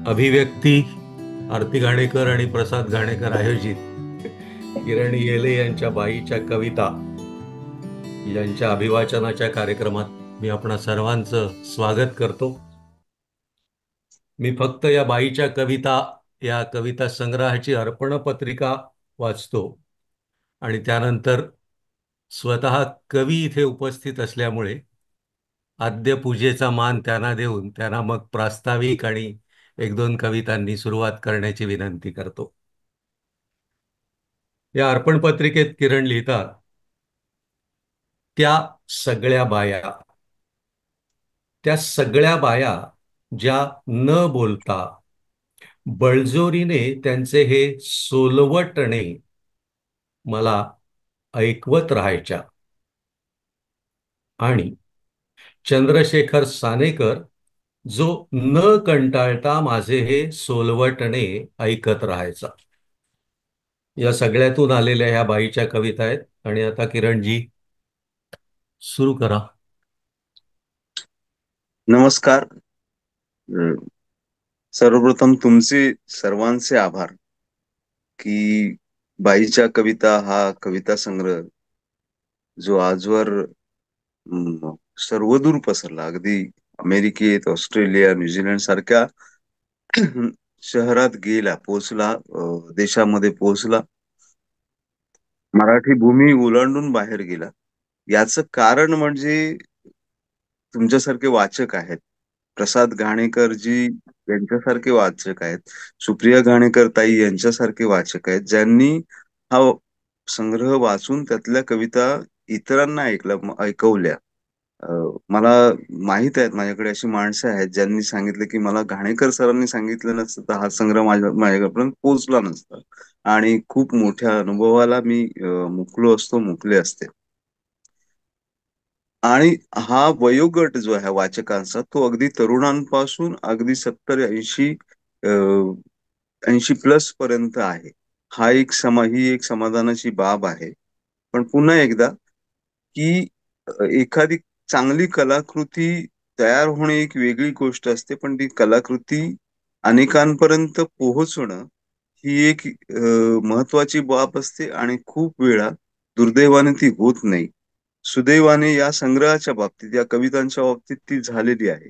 अभिव्यक्ती आरती घाणेकर आणि प्रसाद घाणेकर आयोजित किरण येले यांच्या बाईच्या कविता यांच्या अभिवाचनाच्या कार्यक्रमात मी आपणा सर्वांचं स्वागत करतो. मी फक्त या बाईच्या कविता या कविता संग्रहाची अर्पण पत्रिका वाचतो आणि त्यानंतर स्वतः कवी इथे उपस्थित असल्यामुळे आद्य पूजेचा मान त्यांना देऊन त्यांना मग प्रास्ताविक आणि एक दोन कवितांनी सुरुवात करण्याची विनंती करतो. या अर्पण पत्रिकेत किरण लिहितात, त्या सगळ्या बाया, त्या सगळ्या बाया ज्या न बोलता बळजोरीने त्यांचे हे सोलवटणे मला ऐकवत राहायच्या. आणि चंद्रशेखर सानेकर जो न कंटाळता माझे हे सोलवटणे ऐकत राहायचा. या सगळ्यातून आलेल्या ह्या बाईच्या कविता आहेत. आणि आता किरणजी सुरू करा. नमस्कार. सर्वप्रथम तुमचे सर्वांचे आभार की बाईच्या कविता हा कविता संग्रह जो आजवर सर्वदूर पसरला, अगदी अमेरिकेत, ऑस्ट्रेलिया, न्यूझीलंड सारख्या शहरात पोहोचला, देशामध्ये पोहोचला, मराठी भूमी ओलांडून बाहेर गेला. याचं कारण म्हणजे तुमच्यासारखे वाचक आहेत. प्रसाद घाणेकरजी यांच्यासारखे वाचक आहेत, सुप्रिया घाणेकर ताई यांच्यासारखे वाचक आहेत, ज्यांनी हा संग्रह वाचून त्यातल्या कविता इतरांना ऐकवल्या. मला माहित आहेत, माझ्याकडे अशी माणसं आहेत ज्यांनी सांगितलं की मला घाणेकर सरांनी सांगितलं नसतं तर हा संग्रह माझ्यापर्यंत पोहोचला नसता. आणि खूप मोठ्या अनुभवाला मी मुकले असते. आणि हा वयोगट जो आहे वाचकांचा, तो अगदी तरुणांपासून अगदी 70-80 80 प्लस पर्यंत आहे. ही एक समाधानाची बाब आहे. पण पुन्हा एकदा की एखादी चांगली कलाकृती तयार होणे एक वेगळी गोष्ट असते, पण ती कलाकृती अनेकांपर्यंत पोहोचणं ही एक महत्वाची बाब असते आणि खूप वेळा दुर्दैवाने ती होत नाही. सुदैवाने या संग्रहाच्या बाबतीत, या कवितांच्या बाबतीत ती झालेली आहे.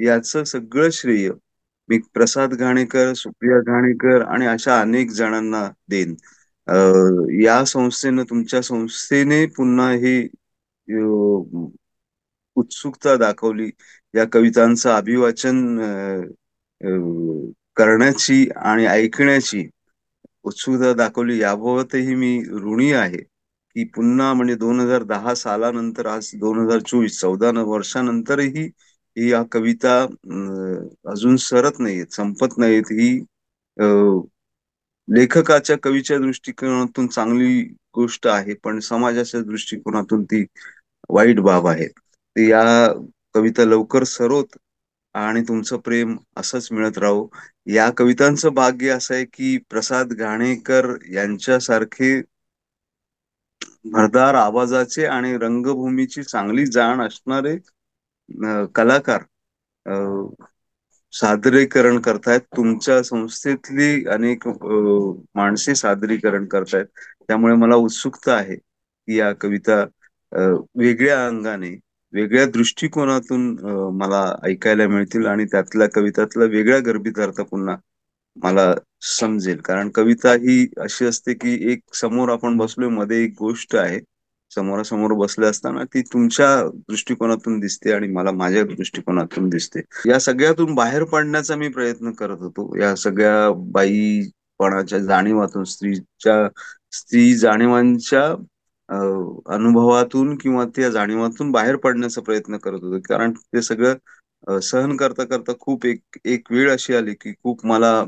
याचं सगळं श्रेय मी प्रसाद घाणेकर, सुप्रिया घाणेकर आणि अशा अनेक जणांना देईन. या संस्थेनं, तुमच्या संस्थेने पुन्हा ही उत्सुकता दाखवली या कवितांचं अभिवाचन करण्याची आणि ऐकण्याची उत्सुकता दाखवली. याबाबतही मी ऋणी आहे की पुन्हा म्हणजे 2010 सालानंतर आज 2024 14 वर्षानंतरही या कविता अजून सरत नाहीत, संपत नाहीत. ही लेखकाच्या कवीच्या दृष्टिकोनातून चांगली गोष्ट आहे, पण समाजाच्या दृष्टिकोनातून ती वाईट बाब आहे. या कविता लवकर सरोत आणि तुमचं प्रेम असंच मिळत राहो. या कवितांचं भाग्य असं आहे की प्रसाद घाणेकर यांच्यासारखे भरदार आवाजाचे आणि रंगभूमीची चांगली जाण असणारे कलाकार सादरीकरण करतायत. तुमच्या संस्थेतली अनेक माणसे सादरीकरण करतायत. त्यामुळे मला उत्सुकता आहे की या कविता वेगळ्या अंगाने, वेगळ्या दृष्टिकोनातून मला ऐकायला मिळतील आणि त्यातल्या कवितातला वेगळा गर्भित अर्थ पुन्हा मला समजेल. कारण कविता ही अशी असते की एक समोर आपण बसलोय, मध्ये एक गोष्ट आहे, समोरासमोर बसले असताना ती तुमच्या दृष्टिकोनातून दिसते आणि मला माझ्या दृष्टिकोनातून दिसते. या सगळ्यातून बाहेर पडण्याचा मी प्रयत्न करत होतो. या सगळ्या बाईपणाच्या जाणीवातून, स्त्री जाणीवांच्या अनुभवातून किंवा त्या जाणीवातून बाहेर पडण्याचा प्रयत्न करत होतो. कारण ते सगळं सहन करता करता खूप एक वेळ अशी आली की खूप मला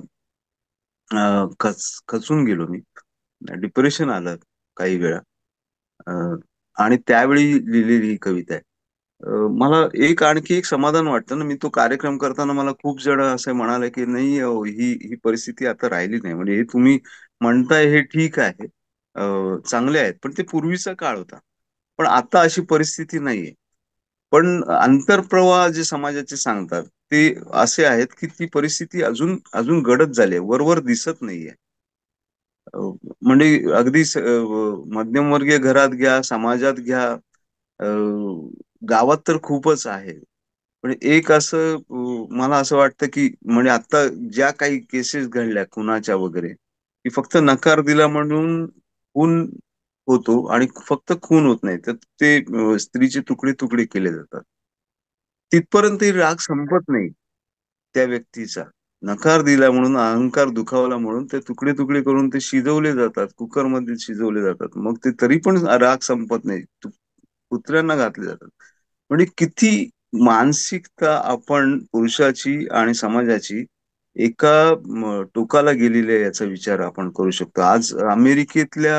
खचून गेलो मी. डिप्रेशन आलं काही वेळा. आणि त्यावेळी लिहिलेली ही कविता आहे. मला आणखी एक समाधान वाटतं ना, मी तो कार्यक्रम करताना मला खूप जण असं म्हणाले की नाही ही ही परिस्थिती आता राहिली नाही. म्हणजे हे तुम्ही म्हणताय हे ठीक आहे, चांगले आहेत, पण ते पूर्वीचा काळ होता. पण आता अशी परिस्थिती नाहीये. पण आंतरप्रवाह जे समाजाचे सांगतात ते असे आहेत की ती परिस्थिती अजून अजून गडद झाली आहे, वरवर दिसत नाहीये. अ, म्हणजे अगदी मध्यमवर्गीय घरात घ्या, समाजात घ्या, अ, गावात तर खूपच आहे. पण एक असं मला असं वाटतं की म्हणजे आता ज्या काही केसेस घडल्या खुनाच्या वगैरे, की फक्त नकार दिला म्हणून खून होतो आणि फक्त खून होत नाही तर ते स्त्रीचे तुकडे तुकडे केले जातात. तिथपर्यंत राग संपत नाही त्या व्यक्तीचा. नकार दिला म्हणून, अहंकार दुखावला म्हणून ते तुकडे तुकडे करून ते शिजवले जातात, कुकरमध्ये शिजवले जातात. मग ते तरी पण राग संपत नाही, कुत्र्यांना घातले जातात. म्हणजे किती मानसिकता आपण पुरुषाची आणि समाजाची एका टोकाला गेलेली आहे याचा विचार आपण करू शकतो. आज अमेरिकेतल्या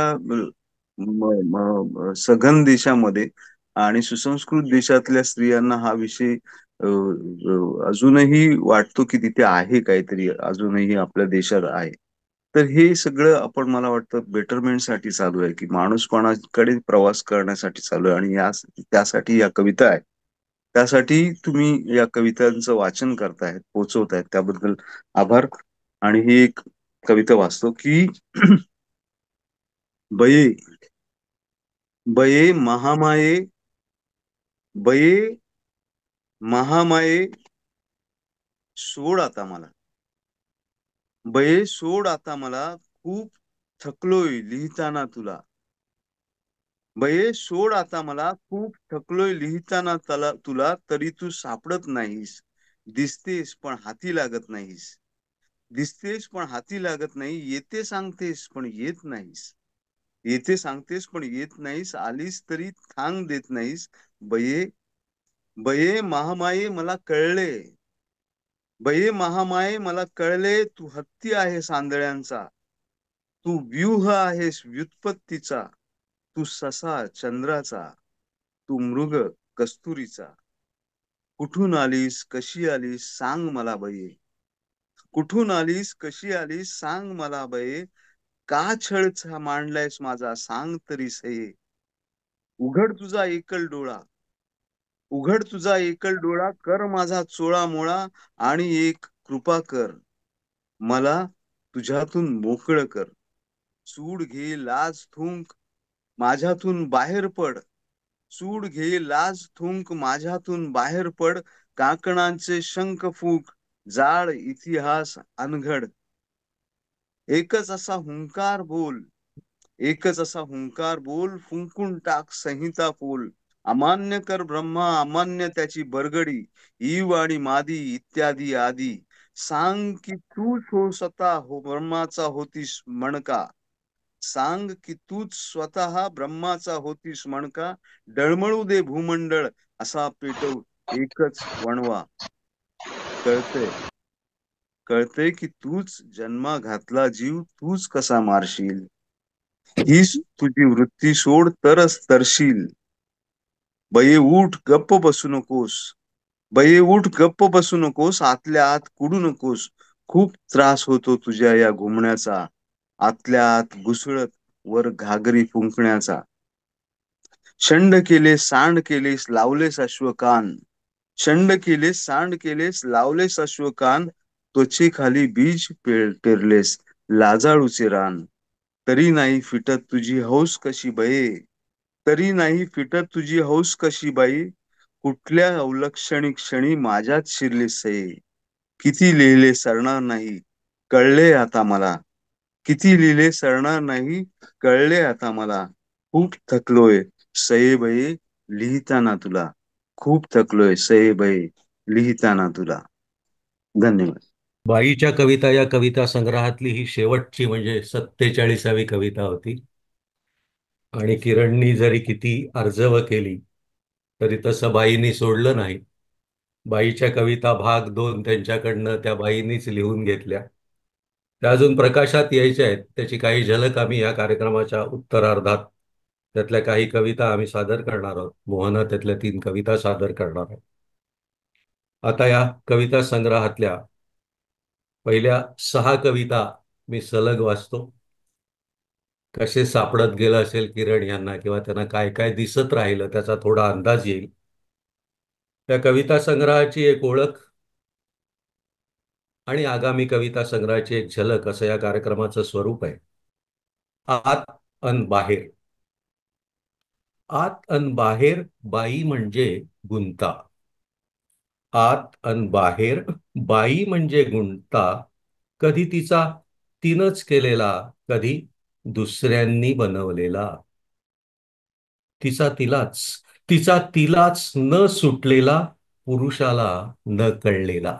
सघन देशामध्ये आणि सुसंस्कृत देशातल्या स्त्रियांना हा विषय अजूनही वाटतो की तिथे आहे काहीतरी, अजूनही आपल्या देशात आहे. तर हे सगळं आपण मला वाटतं बेटरमेंटसाठी चालू आहे, की माणूसपणाकडे प्रवास करण्यासाठी चालू आहे आणि त्यासाठी या कविता आहेत. त्यासाठी तुम्ही या कवितांचं वाचन करतायत, पोहोचवतायत त्याबद्दल आभार. आणि ही एक कविता वाचतो की बये बये महामाये बये महामाये सोड आता मला. बये सोड आता मला, खूप थकलोय लिहिताना तुला. बये सोड आता मला, खूप थकलोय लिहिताना तुला, तरी तू सापडत नाहीस. दिसतेस पण हाती लागत नाहीस. दिसतेस पण हाती लागत नाही. येते सांगतेस पण येत नाहीस. येते सांगतेस पण येत नाहीस. आलीस तरी थांग देत नाहीस. बये बये महामाये मला कळले. बये महामाये मला कळले, तू हत्ती आहे सांदळ्यांचा. तू व्यूह आहेस व्युत्पत्तीचा. तू ससा चंद्राचा. तू मृग कस्तुरीचा. कुठून आलीस कशी आलीस सांग मला बये. कुठून आलीस कशी आलीस सांग मला बये. का छळ मांडलायस माझा सांग तरी सये. उघड तुझा एकल डोळा. उघड तुझा एकल डोळा, कर माझा चोळा मोळा, आणि एक कृपा कर. मला तुझ्यातून मोकळं कर. सूड घे लाज थुंक माझ्यातून बाहेर पड. सूड घे लाज थुंक माझ्यातून बाहेर पड. काकणांचे शंख फूक, जाळ इतिहास अनघड. एकच असा हुंकार बोल. एकच असा हुंकार बोल, फुंकून टाक संहिता पोल. अमान्य कर ब्रह्मा अमान्य त्याची बरगडी. ईव आणि मादी इत्यादी आदी. सांग की तूच हो स्वतः हो ब्रह्माचा होतीस मणका. सांग की तूच स्वतः ब्रह्माचा होतीस मणका. डळमळू दे भूमंडळ असा पेटव एकच वणवा. कळतंय कळतंय की तूच जन्मा घातला जीव, तूच कसा मारशील. हीच तुझी वृत्ती सोड तरच तरशील. बये उठ गप्प बसू नकोस. बये उठ गप्प बसू नकोस. आतल्या आत कुडू नकोस. खूप त्रास होतो तुझ्या या घुमण्याचा. आतल्या आत घुसळत वर घागरी फुंकण्याचा. शंड केले सांड केलेस लावलेस अश्वकान. शंड केलेस सांड केलेस लावलेस अश्वकान. त्वचेखाली बीज पेरलेस लाजाळूचे रान. तरी नाही फिटत तुझी हौस कशी बये. तरी नाही फिटत तुझी हौस कशी बाई. कुठल्या अवलक्षणी क्षणी माझ्यात शिरले सये. किती लिहिले सरणार नाही कळले आता मला. किती लिहिले सरणार नाही कळले आता मला. खूप थकलोय सयेबये लिहिताना तुला. खूप थकलोय सयेबये लिहिताना तुला. धन्यवाद. बाईच्या कविता या कविता संग्रहातली ही शेवटची म्हणजे 47वी कविता होती. आणि किरणनी जरी किती अर्जव केली तरी तसं बाईंनी सोडलं नाही. बाईच्या कविता भाग 2 त्यांच्याकडनं त्या बाईंनीच लिहून घेतल्या. त्या अजून प्रकाशात यायच्या आहेत. त्याची काही झलक आम्ही या कार्यक्रमाच्या उत्तरार्धात त्यातल्या काही कविता आम्ही सादर करणार आहोत. मोहना त्यातल्या 3 कविता सादर करणार आहे. आता या कविता संग्रहातल्या पहिल्या 6 कविता मी सलग वाचतो. कसे सापडत गेलं असेल किरण यांना किंवा त्यांना काय काय दिसत राहिलं त्याचा थोडा अंदाज येईल. त्या कविता संग्रहाची एक ओळख आणि आगामी कविता संग्रहाची एक झलक असं या कार्यक्रमाचं स्वरूप आहे. आत अन बाहेर. आत अन बाहेर बाई म्हणजे गुंता. आत अन बाहेर बाई म्हणजे गुंता. कधी तिचा तिनंच केलेला, कधी दुसऱ्यांनी बनवलेला. तिचा तिलाच, तिचा तिलाच न सुटलेला, पुरुषाला न कळलेला.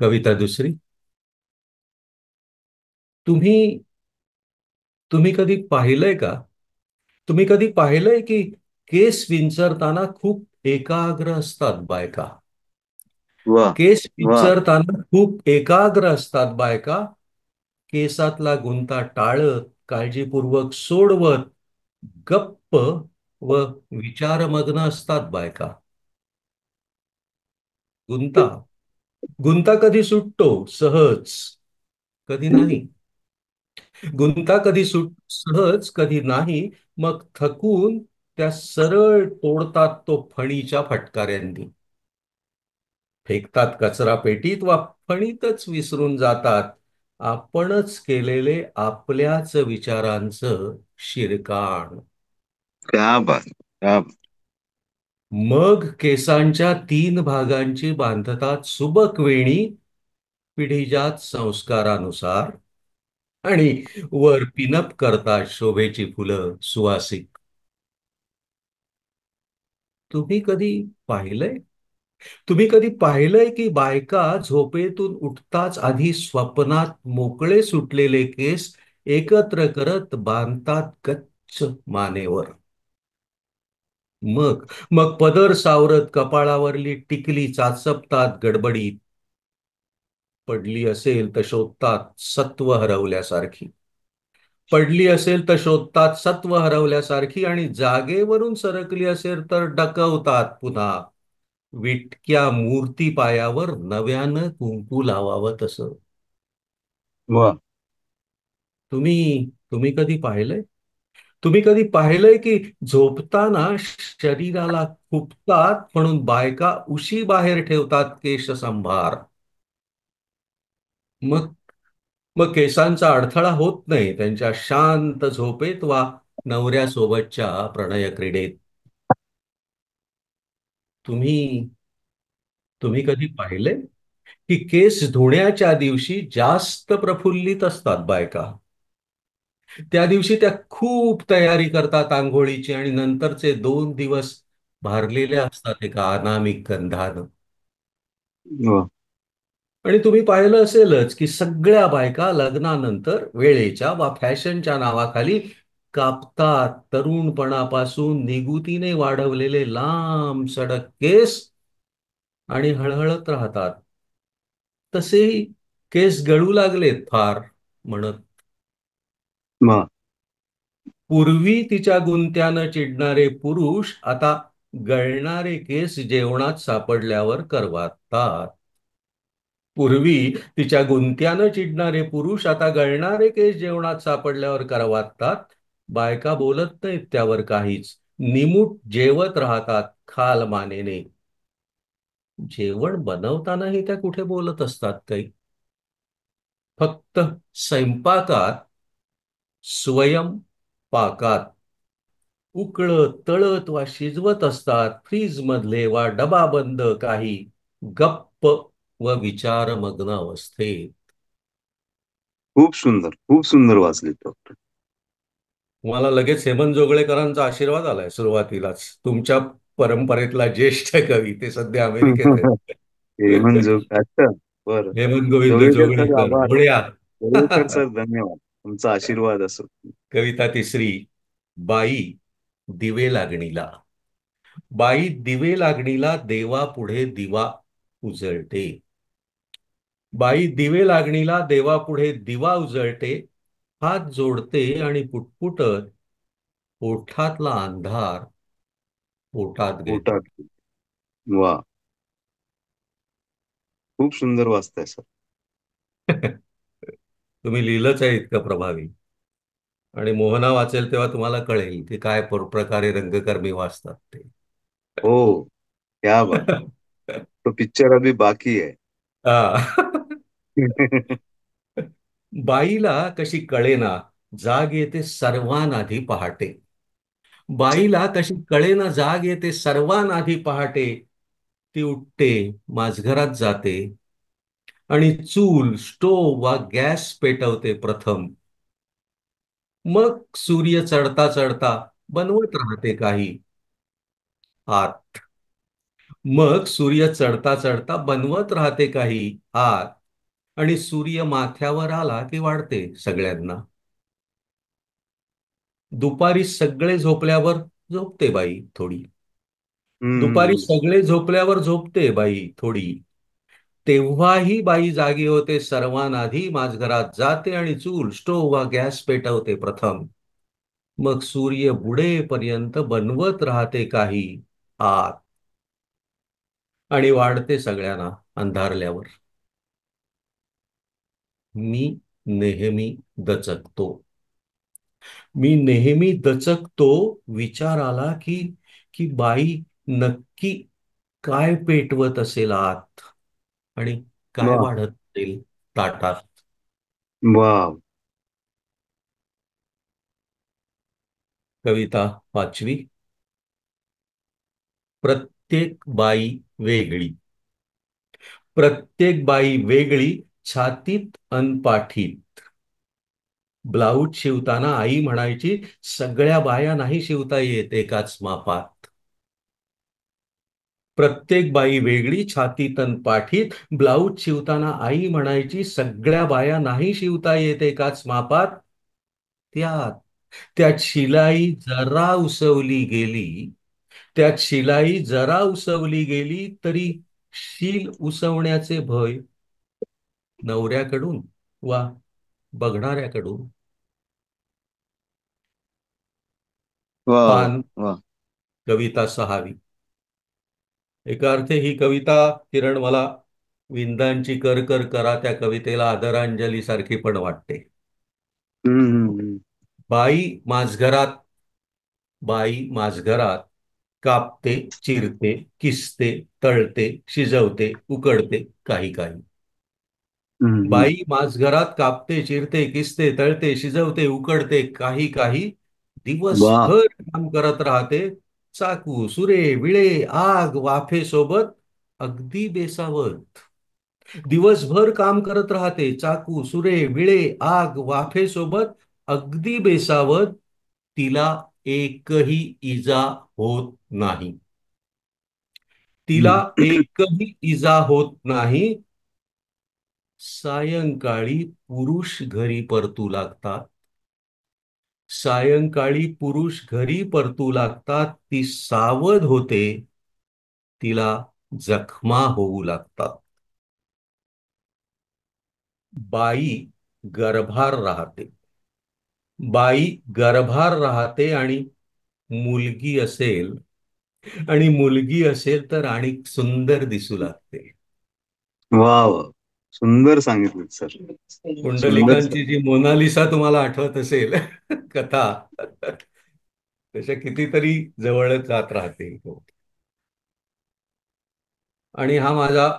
कविता दुसरी. तुम्ही तुम्ही कधी पाहिलंय का? तुम्ही कधी पाहिलंय की केस विंचरताना खूप एकाग्र असतात बायका? वा केस वा. विंचरताना खूप एकाग्र असतात बायका. केसातला गुंता टाळत, काळजीपूर्वक सोडवत, गप्प व विचारमग्न असतात बायका. गुंता गुंता कधी सुटतो सहज, कधी नाही. गुंता कधी सहज, कधी नाही. मग थकून त्या सरळ तोडतात तो फणीच्या फटकाऱ्यांनी. फेकतात कचरा पेटीत वा फणीतच विसरून जातात आपणच केलेले आपल्याच विचारांचं शिरकाण. क्या बात, क्या बात. मग केसांच्या तीन भागांची बांधतात सुबक वेणी, पिढीजात संस्कारानुसार. आणि वर पिनअप करतात शोभेची फुलं सुवासिक. तुम्ही कधी पाहिलंय तुम्ही कधी पाहिलंय की बायका झोपेतून उठताच आधी स्वप्नात मोकळे सुटलेले केस एकत्र करत बांधतात गच्च मानेवर. मग मग पदर सावरत कपाळावरली टिकली चाचपतात गडबडीत. पडली असेल तर शोधतात सत्व हरवल्यासारखी. पडली असेल तर शोधतात सत्व हरवल्यासारखी, आणि जागेवरून सरकली असेल तर डकवतात पुन्हा. विटक्या मूर्ती पायावर नव्यानं कुंकू लावावं तसं. वा. तुम्ही तुम्ही कधी पाहिलंय तुम्ही कधी पाहिलंय की झोपताना शरीराला खुपतात म्हणून बायका उशी बाहेर ठेवतात केश संभार. मग मग केसांचा अडथळा होत नाही त्यांच्या शांत झोपेत वा नवऱ्यासोबतच्या प्रणय क्रीडेत. तुम्ही तुम्ही कधी पाहिलंय की केस धुण्याच्या दिवशी जास्त प्रफुल्लित असतात बायका? त्या दिवशी त्या खूप तयारी करतात आंघोळीची, आणि नंतरचे 2 दिवस भारलेले असतात एका अनामिक गंधानं. वा. आणि तुम्ही पाहिलं असेलच की सगळ्या बायका लग्नानंतर वेळेच्या वा फॅशनच्या नावाखाली कापतात तरुणपणापासून निगुतीने वाढवलेले लांब सडक केस आणि हळहळत राहतात. तसेही केस गळू लागलेत फार म्हणत. वा. पूर्वी तिच्या गुंत्यानं चिडणारे पुरुष आता गळणारे केस जेवणात सापडल्यावर करवातात. पूर्वी तिच्या गुंत्यानं चिडणारे पुरुष आता गळणारे केस जेवणात सापडल्यावर करवातात. बायका बोलत नाहीत त्यावर काहीच, निमूट जेवत राहतात खाल मानेने. जेवण बनवतानाही त्या कुठे बोलत असतात काही? फक्त स्वयंपाकात, स्वयंपाकात उकळत तळत वा शिजवत असतात फ्रीज मधले वा डबा बंद काही, गप्प व विचारमग्न अवस्थेत. खूप सुंदर वाचले डॉक्टर. मला लगेच हेमंत जोगळेकरांचा आशीर्वाद आलाय सुरुवातीलाच. तुमच्या परंपरेतला ज्येष्ठ कवी, ते सध्या अमेरिकेत आहेत. हेमंत अच्छा. बरं. हेमंत गोविंद जोगळेकर सर जोगळेकर आभार. म्हणूया. जोगळेकर सर धन्यवाद. तुमचा आशीर्वाद असो. कविता तिसरी. बाई दिवे लागणीला. बाई दिवे लागणीला देवापुढे दिवा उजळते. बाई दिवे लागणीला देवापुढे दिवा उजळते. हात जोडते आणि पुटपुटत ओठातला अंधार पोटात घेते. पोटात. वा. खूप सुंदर वाचताय सर. तुम्ही लिहिलंच आहे इतकं प्रभावी. आणि मोहना वाचेल तेव्हा तुम्हाला कळेल की काय प्रकारे रंगकर्मी वाचतात ते. हो, क्या बात. तो पिक्चर अभी बाकी है. हा. बाईला कशी कळेना, जाग येते सर्वांआधी पहाटे. बाईला कशी कळेना, जाग येते सर्वांआधी पहाटे. ती उठते, माझघरात जाते आणि चूल, स्टोव वा गॅस पेटवते प्रथम. मग सूर्य चढता चढता बनवत राहते काही आत. मग सूर्य चढता चढता बनवत राहते काही आत. आणि सूर्य माथ्यावर आला की वाढते सगळ्यांना. दुपारी सगळे झोपल्यावर झोपते बाई थोडी. दुपारी हम्म. सगळे झोपल्यावर झोपते बाई थोडी. तेव्हाही बाई जागी होते सर्वांआधी, माझघरात जाते आणि चूल, स्टोव वा गॅस पेटवते प्रथम. मग सूर्य बुडेपर्यंत बनवत राहते काही आत. आणि वाढते सगळ्यांना अंधारल्यावर. मी नेहमी दचकतो. मी नेहमी दचकतो. विचार आला की बाई नक्की काय पेटवत असेल आत आणि काय वा. वाढत असेल ताटात. वा. कविता पाचवी. प्रत्येक बाई वेगळी. प्रत्येक बाई वेगळी, छातीत अन पाठीत. ब्लाऊज शिवताना आई म्हणायची, सगळ्या बाया नाही शिवता येत एकाच मापात. प्रत्येक बाई वेगळी, छातीत अन पाठीत. ब्लाऊज शिवताना आई म्हणायची, सगळ्या बाया नाही शिवता येत एकाच मापात. त्यात त्यात शिलाई जरा उसवली गेली. त्यात शिलाई जरा उसवली गेली तरी शील उसवण्याचे भय नवऱ्याकडून वा बघणाऱ्याकडून. वा. वा. पान वा. कविता सहावी. एका अर्थे ही कविता, किरण, मला विंदांची कर कर करा त्या कवितेला आदरांजली सारखी पण वाटते. हम्म. हम्म. बाई माझघरात, बाई माझघरात कापते, चिरते, किसते, तळते, शिजवते, उकडते काही काही. हम्म. हम्म. बाई माझघरात कापते, चिरते, किसते, तळते, शिजवते, उकडते काही काही. वा. दिवसभर काम करत राहते, चाकू, सुरे, विळे, आग, वाफेसोबत अगदी बेसावत. दिवसभर काम करत राहते, चाकू, सुरे, विळे, आग, वाफेसोबत अगदी बेसावत. तिला एकही इजा होत नाही. तिला हम्म. एकही इजा होत नाही. सायंकाळी पुरुष घरी परतू लागतात. सायंकाळी पुरुष घरी परतू लागतात. ती सावध होते. तिला जखमा होऊ लागतात. बाई गर्भार राहते. बाई गर्भार राहते आणि मुलगी असेल, आणि मुलगी असेल तर आणि सुंदर दिसू लागते. वा. वा. सुंदर सांगितलं सर. सुंदर सर. पुंडलिकांची जी मोनालिसा तुम्हाला आठवत असेल कथा, तशा कितीतरी जवळ जात राहते. आणि हा माझा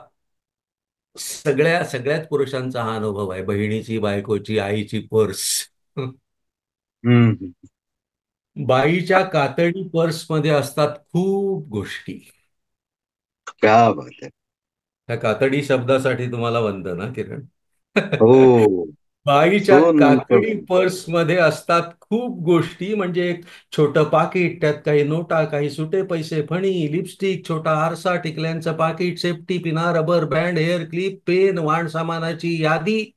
सगळ्याच पुरुषांचा हा अनुभव आहे. बहिणीची, बायकोची, आईची पर्स. हम्म. बाईच्या कातडी पर्समध्ये असतात खूप गोष्टी. क्या बात है. त्या कातडी शब्दासाठी तुम्हाला वंदना, किरण. हो. बाईच्या सो कातडी नंतर. पर्समध्ये असतात खूप गोष्टी. म्हणजे एक छोटं पाकिट, त्यात काही नोटा, काही सुटे पैसे, फणी, लिपस्टिक, छोटा आरसा, टिकल्यांचं पाकिट, सेफ्टी पिना, rubber band, hair clip, pen, वाण सामानाची यादी,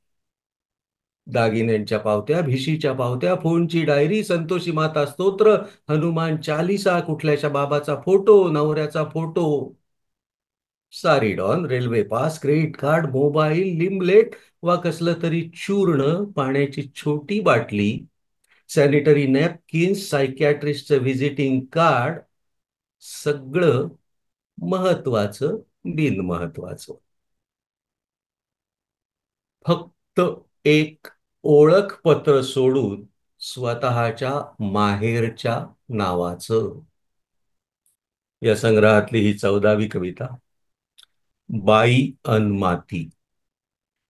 दागिन्यांच्या पावत्या, भिशीच्या पावत्या, फोनची डायरी, संतोषी माता स्तोत्र, हनुमान चालिसा, कुठल्याच्या बाबाचा फोटो, नवऱ्याचा photo, Saridon, railway pass, credit card, mobile, लिमलेट वा कसलं तरी चूर्ण, पाण्याची छोटी बाटली, सॅनिटरी नॅपकिन्स, सायकॅट्रिस्टचं व्हिजिटिंग कार्ड. सगळं महत्वाचं, बिनमहत्वाचं. फक्त एक ओळखपत्र सोडून स्वतःच्या माहेरच्या नावाचं. या संग्रहातली ही 14वी कविता. बाई अन माती.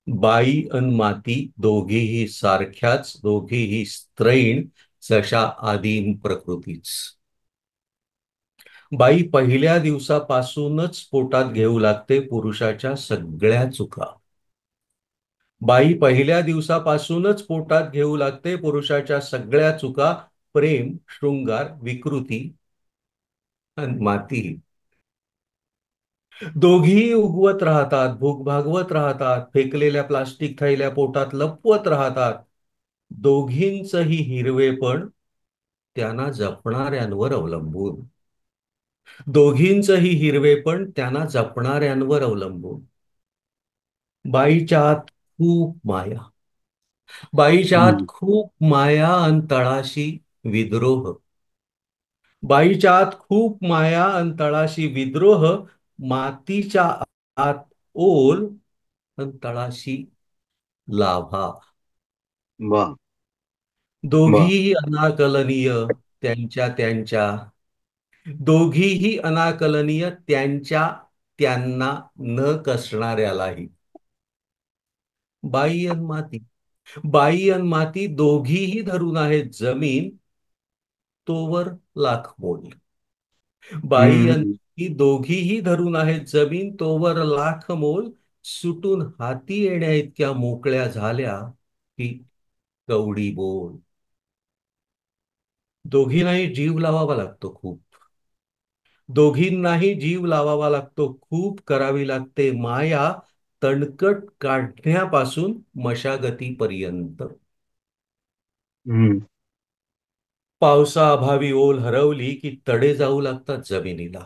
बाई अन माती दोघीही सारख्याच, दोघीही स्त्रैण, जशा आदिम प्रकृतीच. बाई पहिल्या दिवसापासूनच पोटात घेऊ लागते पुरुषाच्या सगळ्या चुका. बाई पहिल्या दिवसापासूनच पोटात घेऊ लागते पुरुषाच्या सगळ्या चुका. प्रेम, शृंगार, विकृती आणि माती. दोघीही उगवत राहतात, भूक भागवत राहतात, फेकलेल्या प्लास्टिक थैल्या पोटात लपवत राहतात. दोघींचही हिरवेपण त्यांना जपणाऱ्यांवर अवलंबून. दोघींचही हिरवेपण त्यांना जपणाऱ्यांवर अवलंबून. बाईच्या आत खूप माया. बाईच्या आत हम्म. खूप माया अन तळाशी विद्रोह. बाईच्या आत खूप माया अन तळाशी विद्रोह. मातीच्या आत ओल अन तळाशी लाभा. वा. वा. दोघीही अनाकलनीय त्यांच्या त्यांच्या. दोघीही अनाकलनीय त्यांच्या त्यांना न कसणाऱ्यालाही. बाई अन माती. बाई अन माती दोघीही धरून आहेत जमीन, तोवर लाख मोल. बाई अन हम्म. माती दोघीही धरून आहेत जमीन, तोवर लाख मोल. सुटून हाती येण्या इतक्या मोकळ्या झाल्या की कवडी बोल. दोघींनाही जीव लावावा लागतो खूप. दोघींनाही जीव लावावा लागतो खूप. करावी लागते माया, तणकट काढण्यापासून मशागतीपर्यंत. हम्म. पावसाअभावी ओल हरवली की तडे जाऊ लागतात जमिनीला.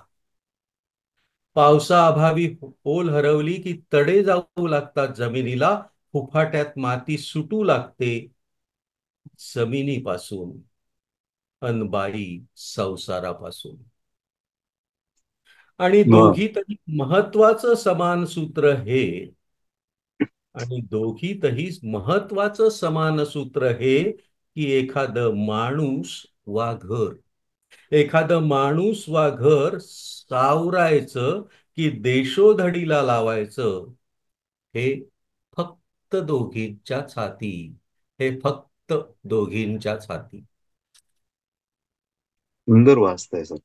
पावसाअभावी ओल हरवली की तडे जाऊ लागतात जमिनीला. फुफाट्यात माती सुटू लागते जमिनीपासून, अनबाई संसारापासून. आणि वा. दोघीतही महत्वाचं समान सूत्र हे. आणि दोघीतही महत्वाचं समान सूत्र हे, की एखादं माणूस वा घर. एखादं माणूस वा घर सावरायचं की देशोधडीला लावायचं, हे फक्त दोघींच्याच हाती. हे फक्त दोघींच्याच हाती. सुंदर वाचताय सर.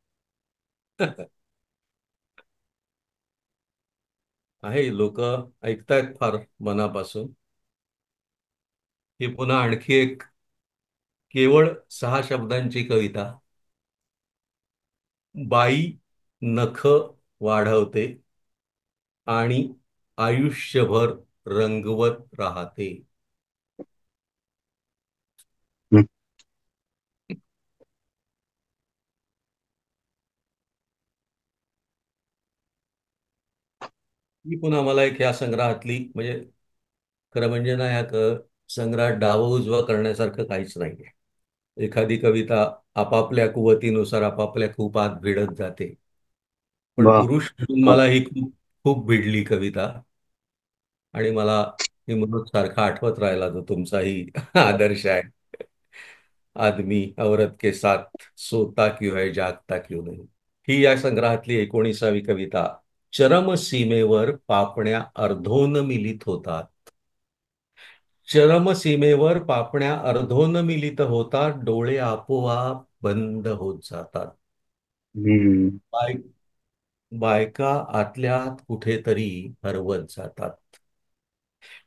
आहे, लोक ऐकतायत फार मनापासून. ही पुन्हा आणखी एक केवळ 6 शब्दांची कविता. बाई नख वाढवते आणि आयुष्यभर रंगवत राहते. हम्म. ही पुन्हा मला एक ह्या संग्रहातली, म्हणजे खरं म्हणजे ना, ह्या संग्रहात डावं उजवं करण्यासारखं काहीच नाहीये. एखादी कविता आपापल्या कुवतीनुसार आपापल्या खूपात भिडत जाते. पण वा. पुरुष म्हणून वा. मला ही खूप खूप भिडली कविता. आणि मला ही म्हणून सारखा आठवत राहिला जो तुमचाही आदर्श आहे. आदमी औरत के साथ सोता क्यों है, जागता क्यों नहीं. ही या संग्रहातली 19वी कविता. चरमसीमेवर पापण्या अर्धोन्मिलित होतात. चरमसीमेवर पापण्या अर्धोन्मिलित होतात, डोळे आपोआप बंद होत जातात. हम्म. बाय बायका आतल्यात कुठेतरी हरवत जातात.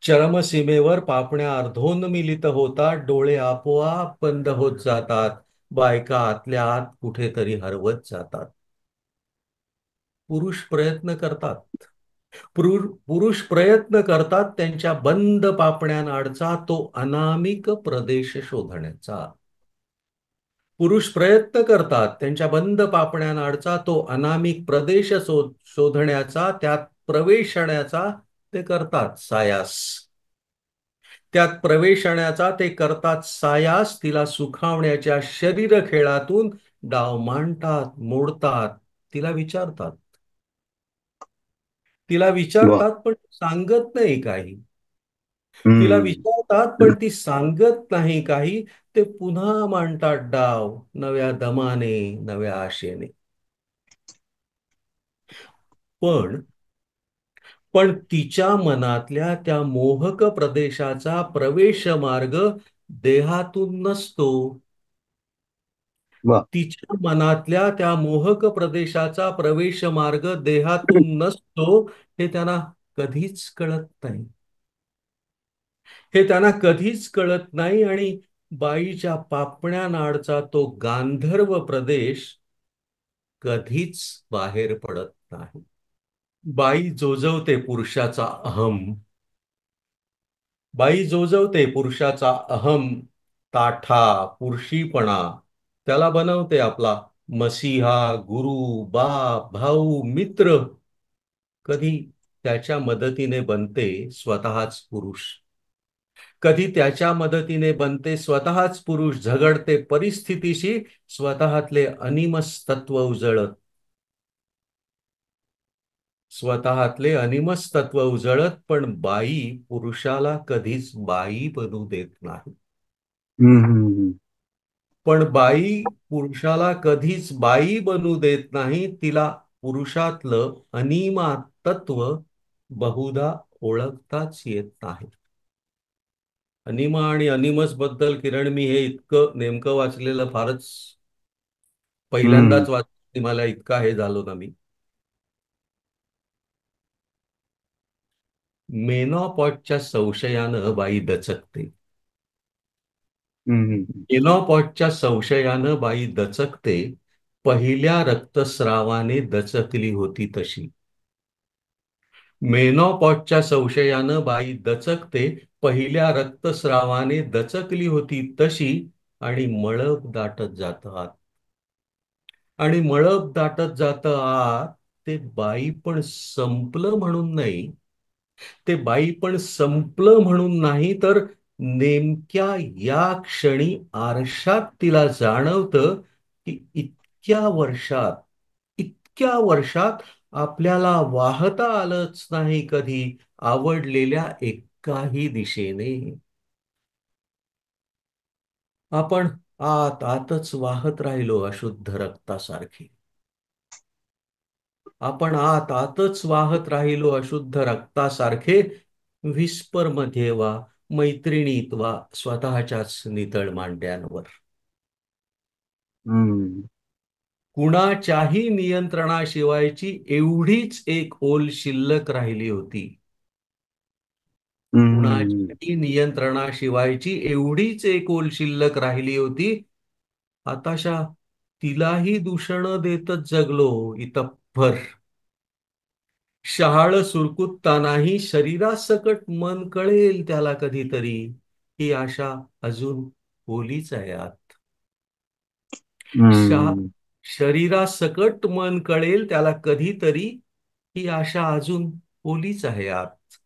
चरमसीमेवर पापण्या अर्धोन्मिलित होतात, डोळे आपोआप बंद होत जातात. बायका आतल्या आत कुठेतरी हरवत जातात. पुरुष प्रयत्न करतात. पुरुष प्रयत्न करतात त्यांच्या बंद पापण्यांआडचा तो अनामिक प्रदेश शोधण्याचा. पुरुष प्रयत्न करतात त्यांच्या बंद पापण्यांआडचा तो अनामिक प्रदेश शोधण्याचा, त्यात प्रवेशण्याचा ते करतात सायास. त्यात प्रवेशण्याचा ते करतात सायास. तिला सुखावण्याच्या शरीर खेळातून डाव मांडतात, मोडतात. तिला विचारतात. तिला वा. विचारतात पण सांगत नाही काही. तिला हम्म. विचारतात पण ती सांगत नाही काही. ते पुन्हा मांडतात डाव नव्या दमाने, नव्या आशेने. पण पण तिच्या मनातल्या त्या मोहक प्रदेशाचा प्रवेश मार्ग देहातून नसतो. वा. तिच्या मनातल्या त्या मोहक प्रदेशाचा प्रवेश मार्ग देहातून नसतो, हे त्यांना कधीच कळत नाही. हे त्यांना कधीच कळत नाही. आणि बाईच्या पापण्या नाडचा तो गांधर्व प्रदेश कधीच बाहेर पडत नाही. बाई जोजवते पुरुषाचा अहम. बाई जोजवते पुरुषाचा अहम, ताठा, पुरुषीपणा. त्याला बनवते आपला मसीहा, गुरु, बाप, भाऊ, मित्र. कधी त्याच्या मदतीने बनते स्वतःच पुरुष. कधी त्याच्या मदतीने बनते स्वतःच पुरुष, झगडते परिस्थितीशी, स्वतःतले अनिमस तत्व उजळत. स्वतःतले अनिमस तत्व उजळत. पण बाई पुरुषाला कधीच बाई बनू देत नाही. हम्म, हम्म, पण बाई पुरुषाला कधीच बाई बनू देत नाही. तिला पुरुषातलं अनिमा तत्व बहुधा ओळखताच येत नाही. अनिमा आणि अनिमस बद्दल किरण मी हे इतकं नेमकं वाचलेलं फारच हम्म, पहिल्यांदाच वाचलं. मला इतका हे झालो ना मी. मेनॉपॉजच्या संशयानं बाई दचकते. हम्म, हम्म, मेनॉपॉजच्या संशयानं बाई दचकते. पहिल्या रक्तस्रावाने दचकली होती तशी. मेनॉपॉजच्या संशयानं बाई दचकते. पहिल्या रक्तस्रावाने दचकली होती तशी. आणि मळप दाटत जातात. आणि मळप दाटत जात आत. ते बाई पण संपलं म्हणून नाही. ते बाई पण संपलं म्हणून नाही, तर नेमक्या या क्षणी आरशात तिला जाणवतं की इतक्या वर्षात आपल्याला वाहता आलंच नाही कधी आवडलेल्या एकाही दिशेने. आपण आतच वाहत राहिलो अशुद्ध रक्तासारखी. आपण आतच वाहत राहिलो अशुद्ध रक्तासारखे. व्हिस्परमध्ये वा, मैत्रिणीत वा, स्वतःच्याच नितळ मांड्यांवर. हम्म, कुणाच्याही नियंत्रणाशिवायची एवढीच एक ओल शिल्लक राहिली होती. हम्म, कुणाच्याही नियंत्रणाशिवायची एवढीच एक ओल शिल्लक राहिली होती. आताशा तिलाही दूषणं देतच जगलो इतप्पर. शहाळ सुरकुततानाही शरीरासकट मन कळेल त्याला कधीतरी, ही आशा अजून ओलीच आहे आत. शा हम्म. शरीरासकट मन कळेल त्याला कधीतरी, ही आशा अजून ओलीच आहे आत.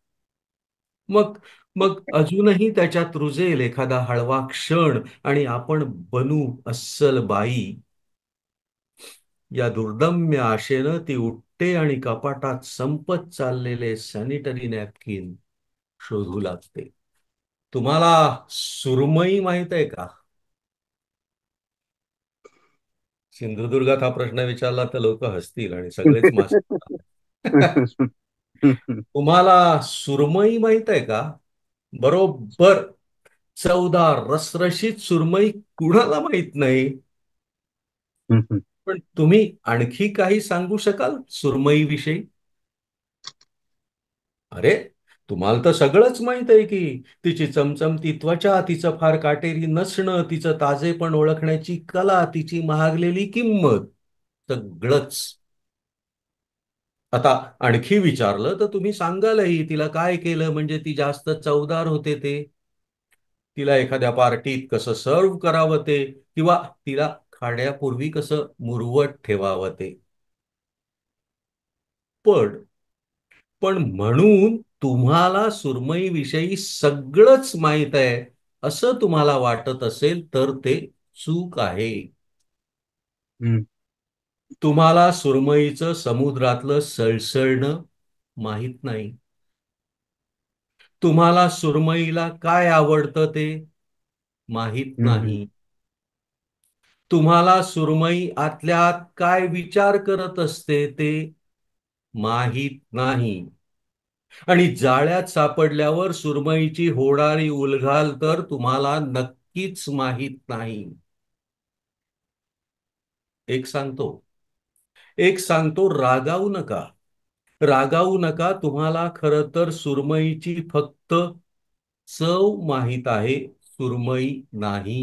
मग मग अजूनही त्याच्यात रुजेल एखादा हळवा क्षण, आणि आपण बनू अस्सल बाई. या दुर्दम्य आशेनं ती उठते आणि कपाटात संपत चाललेले सॅनिटरी नॅपकिन शोधू लागते. तुम्हाला सुरमई माहित आहे का? सिंधुदुर्गात हा प्रश्न विचारला तर लोक हसतील आणि सगळेच मास. तुम्हाला सुरमई माहित आहे का? बरोबर. चवदार रसरशीत सुरमई कुणाला माहित नाही? पण तुम्ही आणखी काही सांगू शकाल सुरमई विषयी? अरे, तुम्हाला तर सगळंच माहित आहे की. तिची चमचमती त्वचा, तिचं फार काटेरी नसणं, तिचं ताजेपण ओळखण्याची कला, तिची महागलेली किंमत, सगळंच. आता आणखी विचारलं तर तुम्ही सांगालही तिला काय केलं म्हणजे ती जास्त चवदार होते ते. तिला एखाद्या पार्टीत कसं सर्व्ह करावं ते, किंवा तिला खाण्यापूर्वी कसं मुरवत ठेवावं ते. पण पण म्हणून तुम्हाला सुरमईविषयी सगळंच माहीत आहे असं तुम्हाला वाटत असेल तर ते चूक आहे. हम्म, तुम्हाला सुरमईचं समुद्रातलं सळसळणं माहीत नाही. तुम्हाला सुरमईला काय आवडतं ते माहीत हम्म. नाही. तुम्हाला सुरमई आतल्या आत काय विचार करत असते ते माहीत नाही. आणि जाळ्यात सापडल्यावर सुरमईची होणारी उलघाल तर तुम्हाला नक्कीच माहीत नाही. एक सांगतो, एक सांगतो, रागावू नका. रागावू नका. तुम्हाला खरं तर सुरमईची फक्त चव माहीत आहे, सुरमई नाही.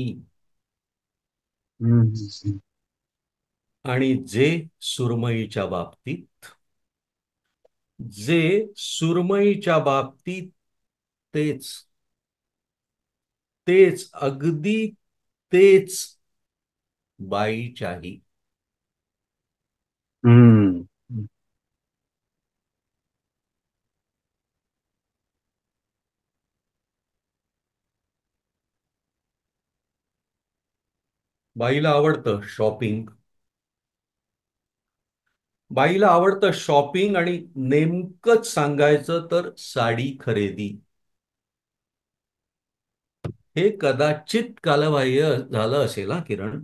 हम्म. आणि जे सुरमईच्या बाबतीत, जे सुरमईच्या बाबतीत तेच, तेच, अगदी तेच बाईच्याही. हम्म. बाईला आवडतं शॉपिंग. बाईला आवडतं शॉपिंग आणि नेमकंच सांगायचं तर साडी खरेदी. हे कदाचित कालबाह्य झालं असेल हा किरण.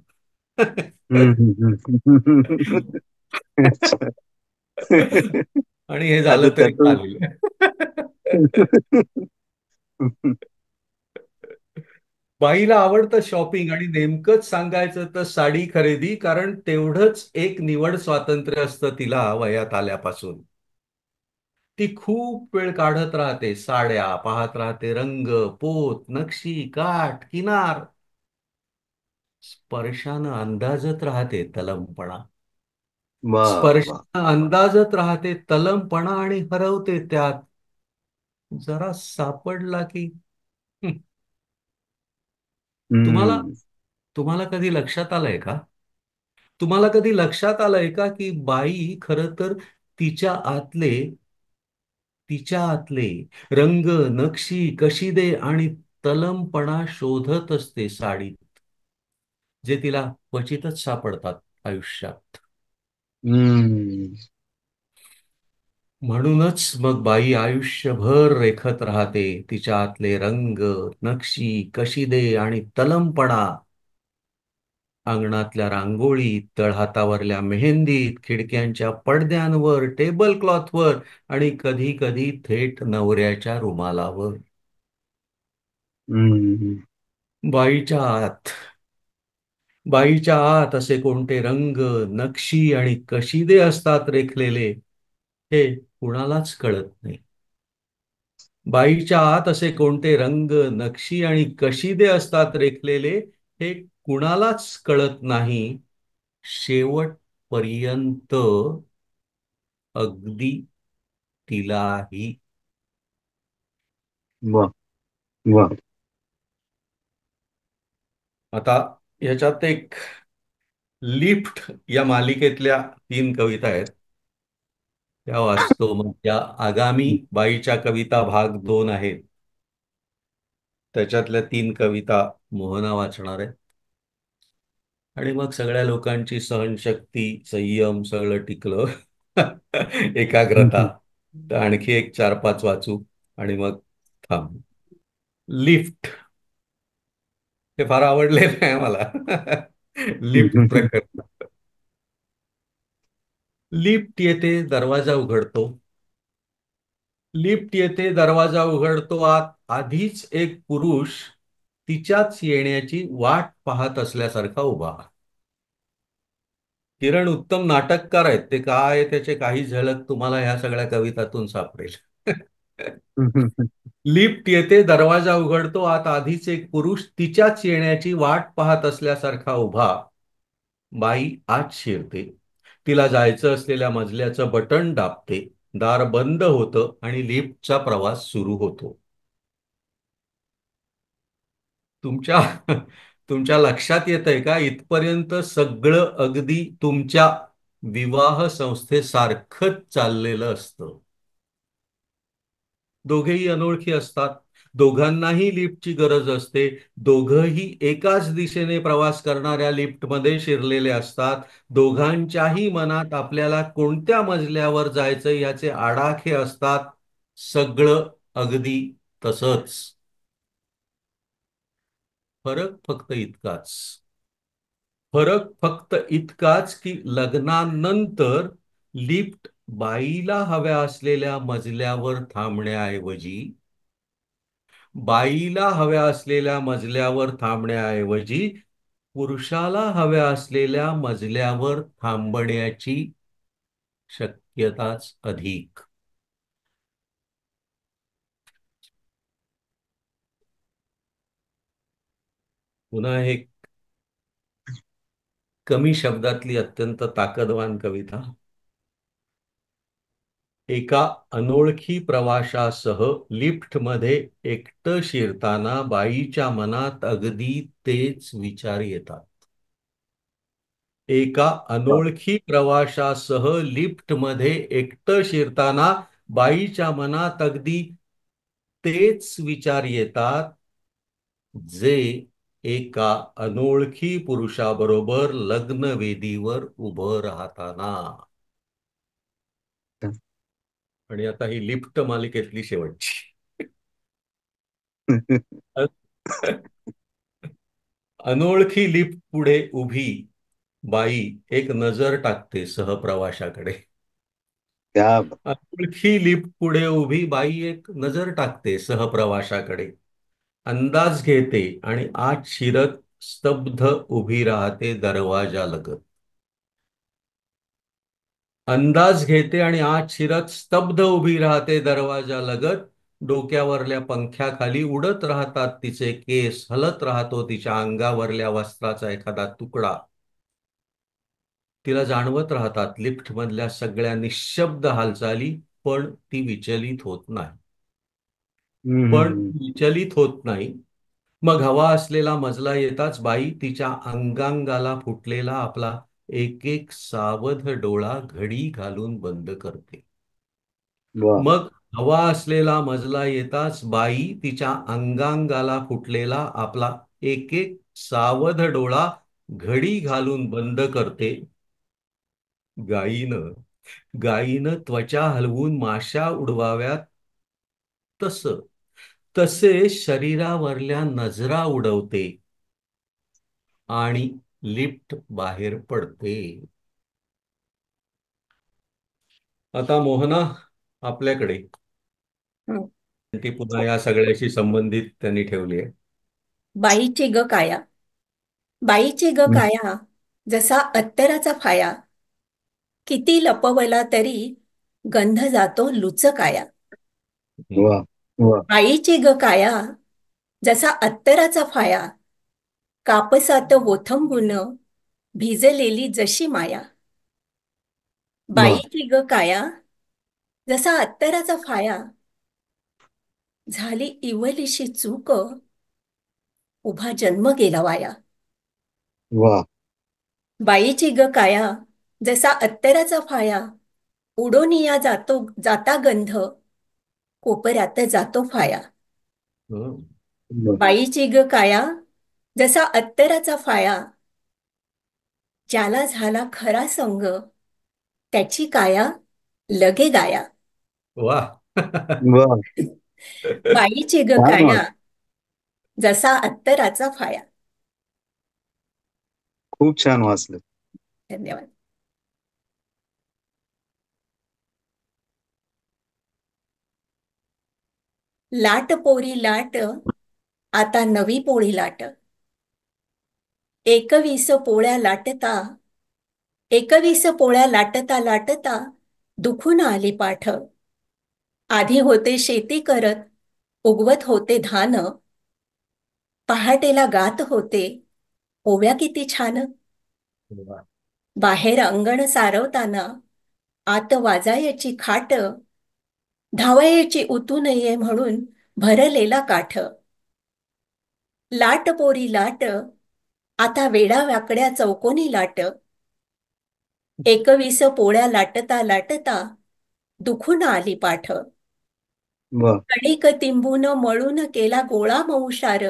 अच्छा. आणि हे आता झालं तरी त्यातून चालेल. बाईला आवडतं शॉपिंग आणि नेमकंच सांगायचं तर साडी खरेदी, कारण तेवढंच एक निवड स्वातंत्र्य असतं तिला वयात आल्यापासून. ती खूप वेळ काढत राहते साड्या, पाहत राहते रंग, पोत, नक्षी, काठ, किनार. स्पर्शानं अंदाजत राहते तलमपणा. वा वा. स्पर्शानं अंदाजत राहते तलमपणा आणि हरवते त्यात. जरा सापडला की हं, तुम्हाला हम्म. तुम्हाला कधी लक्षात आलंय का? तुम्हाला कधी लक्षात आलंय का की बाई खरं तर तिच्या आतले तिच्या आतले रंग, नक्षी, कशिदे आणि तलमपणा शोधत असते साडीत, जे तिला क्वचितच सापडतात आयुष्यात. हम्म. म्हणूनच मग बाई आयुष्यभर रेखत राहते तिच्या आतले रंग, नक्षी, कशिदे आणि तलमपणा. अंगणातल्या रांगोळीत, तळहातावरल्या मेहंदीत, खिडक्यांच्या पडद्यांवर, टेबल क्लॉथवर आणि कधी कधी थेट नवऱ्याच्या रुमालावर. हम्म. बाईच्या आत, बाईच्या आत असे कोणते रंग, नक्षी आणि कशिदे असतात रेखलेले, हे कुणालाच कळत नाही. बाईच्या आत असे कोणते रंग, नक्षी आणि कशिदे असतात रेखलेले, हे कुणालाच कळत नाही शेवटपर्यंत, अगदी तिलाही. वा वा. आता ह्याच्यात एक लिफ्ट या मालिकेतल्या 3 कविता आहेत, त्या वाचतो. मग त्या आगामी बाईच्या कविता भाग 2 आहेत, त्याच्यातल्या 3 कविता मोहना वाचणार आहे. आणि मग सगळ्या लोकांची सहनशक्ती, संयम सगळं टिकलं. एकाग्रता. तर आणखी एक 4-5 वाचू आणि मग थांब. लिफ्ट. हे फार आवडलेलं आहे मला. लिफ्ट प्रकरण. लिफ्ट येते, दरवाजा उघडतो. लिफ्ट येते, दरवाजा उघडतो. आत आधीच एक पुरुष तिच्याच येण्याची वाट पाहत असल्यासारखा उभा. किरण उत्तम नाटककार आहेत ते, काय त्याचे काही झलक तुम्हाला ह्या सगळ्या कवितातून सापडेल. लिफ्ट येते, दरवाजा उघडतो. आत आधीच एक पुरुष तिच्याच येण्याची वाट पाहत असल्यासारखा उभा. बाई आत शिरते. तिला जायचं असलेल्या मजल्याचं बटण दाबते. दार बंद होतं आणि लिफ्टचा प्रवास सुरू होतो. तुमच्या तुमच्या लक्षात येतंय का? इथपर्यंत सगळं अगदी तुमच्या विवाह संस्थेसारखंच चाललेलं असतं. दोघेही अनोळखी असतात. दोघांनाही लिफ्टची गरज असते. दोघंही एकाच दिशेने प्रवास करणाऱ्या लिफ्टमध्ये शिरलेले असतात. दोघांच्याही मनात आपल्याला कोणत्या मजल्यावर जायचं याचे आडाखे असतात. सगळं अगदी तसंच. फरक फक्त इतकाच की लग्नानंतर लिफ्ट बाईला हव्या असलेल्या मजल्यावर थांबण्याऐवजी पुरुषाला हव्या असलेल्या मजल्यावर थांबण्याची शक्यताच अधिक. पुन्हा एक कमी शब्दातली अत्यंत ताकदवान कविता. एका अनोळखी प्रवाशासह लिफ्टमध्ये एकटं शिरताना बाईच्या मनात अगदी तेच विचार येतात. एका अनोळखी प्रवाशासह लिफ्टमध्ये एकटं शिरताना बाईच्या मनात अगदी तेच विचार येतात जे एका अनोळखी पुरुषाबरोबर लग्नवेदीवर उभं राहताना. आणि आता ही लिफ्ट मालिकेतली शेवटची. अनोळखी लिफ्ट पुढे उभी बाई एक नजर टाकते सहप्रवाशाकडे. त्या अनोळखी लिफ्ट पुढे उभी बाई एक नजर टाकते सहप्रवाशाकडे. अंदाज घेते आणि आत शिरत स्तब्ध उभी राहते दरवाजालगत. अंदाज घेते आणि आत शिरत स्तब्ध उभी राहते दरवाजालगत. डोक्यावरल्या पंख्याखाली उडत राहतात तिचे केस, हलत राहतो तिच्या अंगावरल्या वस्त्राचा एखादा तुकडा. तिला जाणवत राहतात लिफ्टमधल्या सगळ्या निःशब्द हालचाली, पण ती विचलित होत नाही. मग हवा असलेला मजला येताच बाई तिच्या अंगांगाला फुटलेला आपला एक एक सावध डोळा घडी घालून बंद करते. वा मग हवा असलेला मजला येताच बाई तिच्या अंगांगाला फुटलेला आपला एक एक सावध डोळा घडी घालून बंद करते. गायीनं गायीनं त्वचा हलवून माशा उडवाव्यात तसे शरीरावरल्या नजरा उडवते आणि लिफ्ट बाहेर पडते. आता मोहना आपल्याकडे हं. ती पुन्हा या सगळ्याशी संबंधित त्यांनी ठेवली आहे. बाईची ग काया, बाईची ग हं. काया, जसा अत्तराचा फाया, किती लपवला तरी गंध जातो लुचकाया. वा वा बाईची ग काया, जसा अत्तराचा फाया, कापसात वोथंबून भिजलेली जशी माया. वा बाईची ग काया, जसा अत्तराचा फाया, झाली इवलीशी चूक, उभा जन्म गेला वाया. वा बाईची ग काया, जसा अत्तराचा फाया, उडोनिया जाता गंध, कोपऱ्यात जातो फाया. हं. वा. बाईची ग काया, जसा अत्तराचा फाया, ज्याला झाला खरा संग, त्याची काया लगे गाया. वा. वा बाईची ग छान काया, वाट जसा अत्तराचा फाया. खूप छान वाचलं. धन्यवाद. लाट पोरी लाट, आता नवी पोळी लाट. 21 पोळ्या लाटता, 21 पोळ्या लाटता लाटता, दुखून आली पाठ. आधी होते शेती करत, उगवत होते धान. पहाटेला गात होते, ओव्या किती छान. वा. बाहेर अंगण सारवताना, आत वाजायची खाट. धावायची उतू नये म्हणून भरलेला काठ. लाट पोरी लाट, आता वेडा वाकड्या चौकोनी लाट. 21 पोळ्या लाटता लाटता, दुखून आली पाठ. वा कणिक तिंबून मळून केला गोळा मऊशार.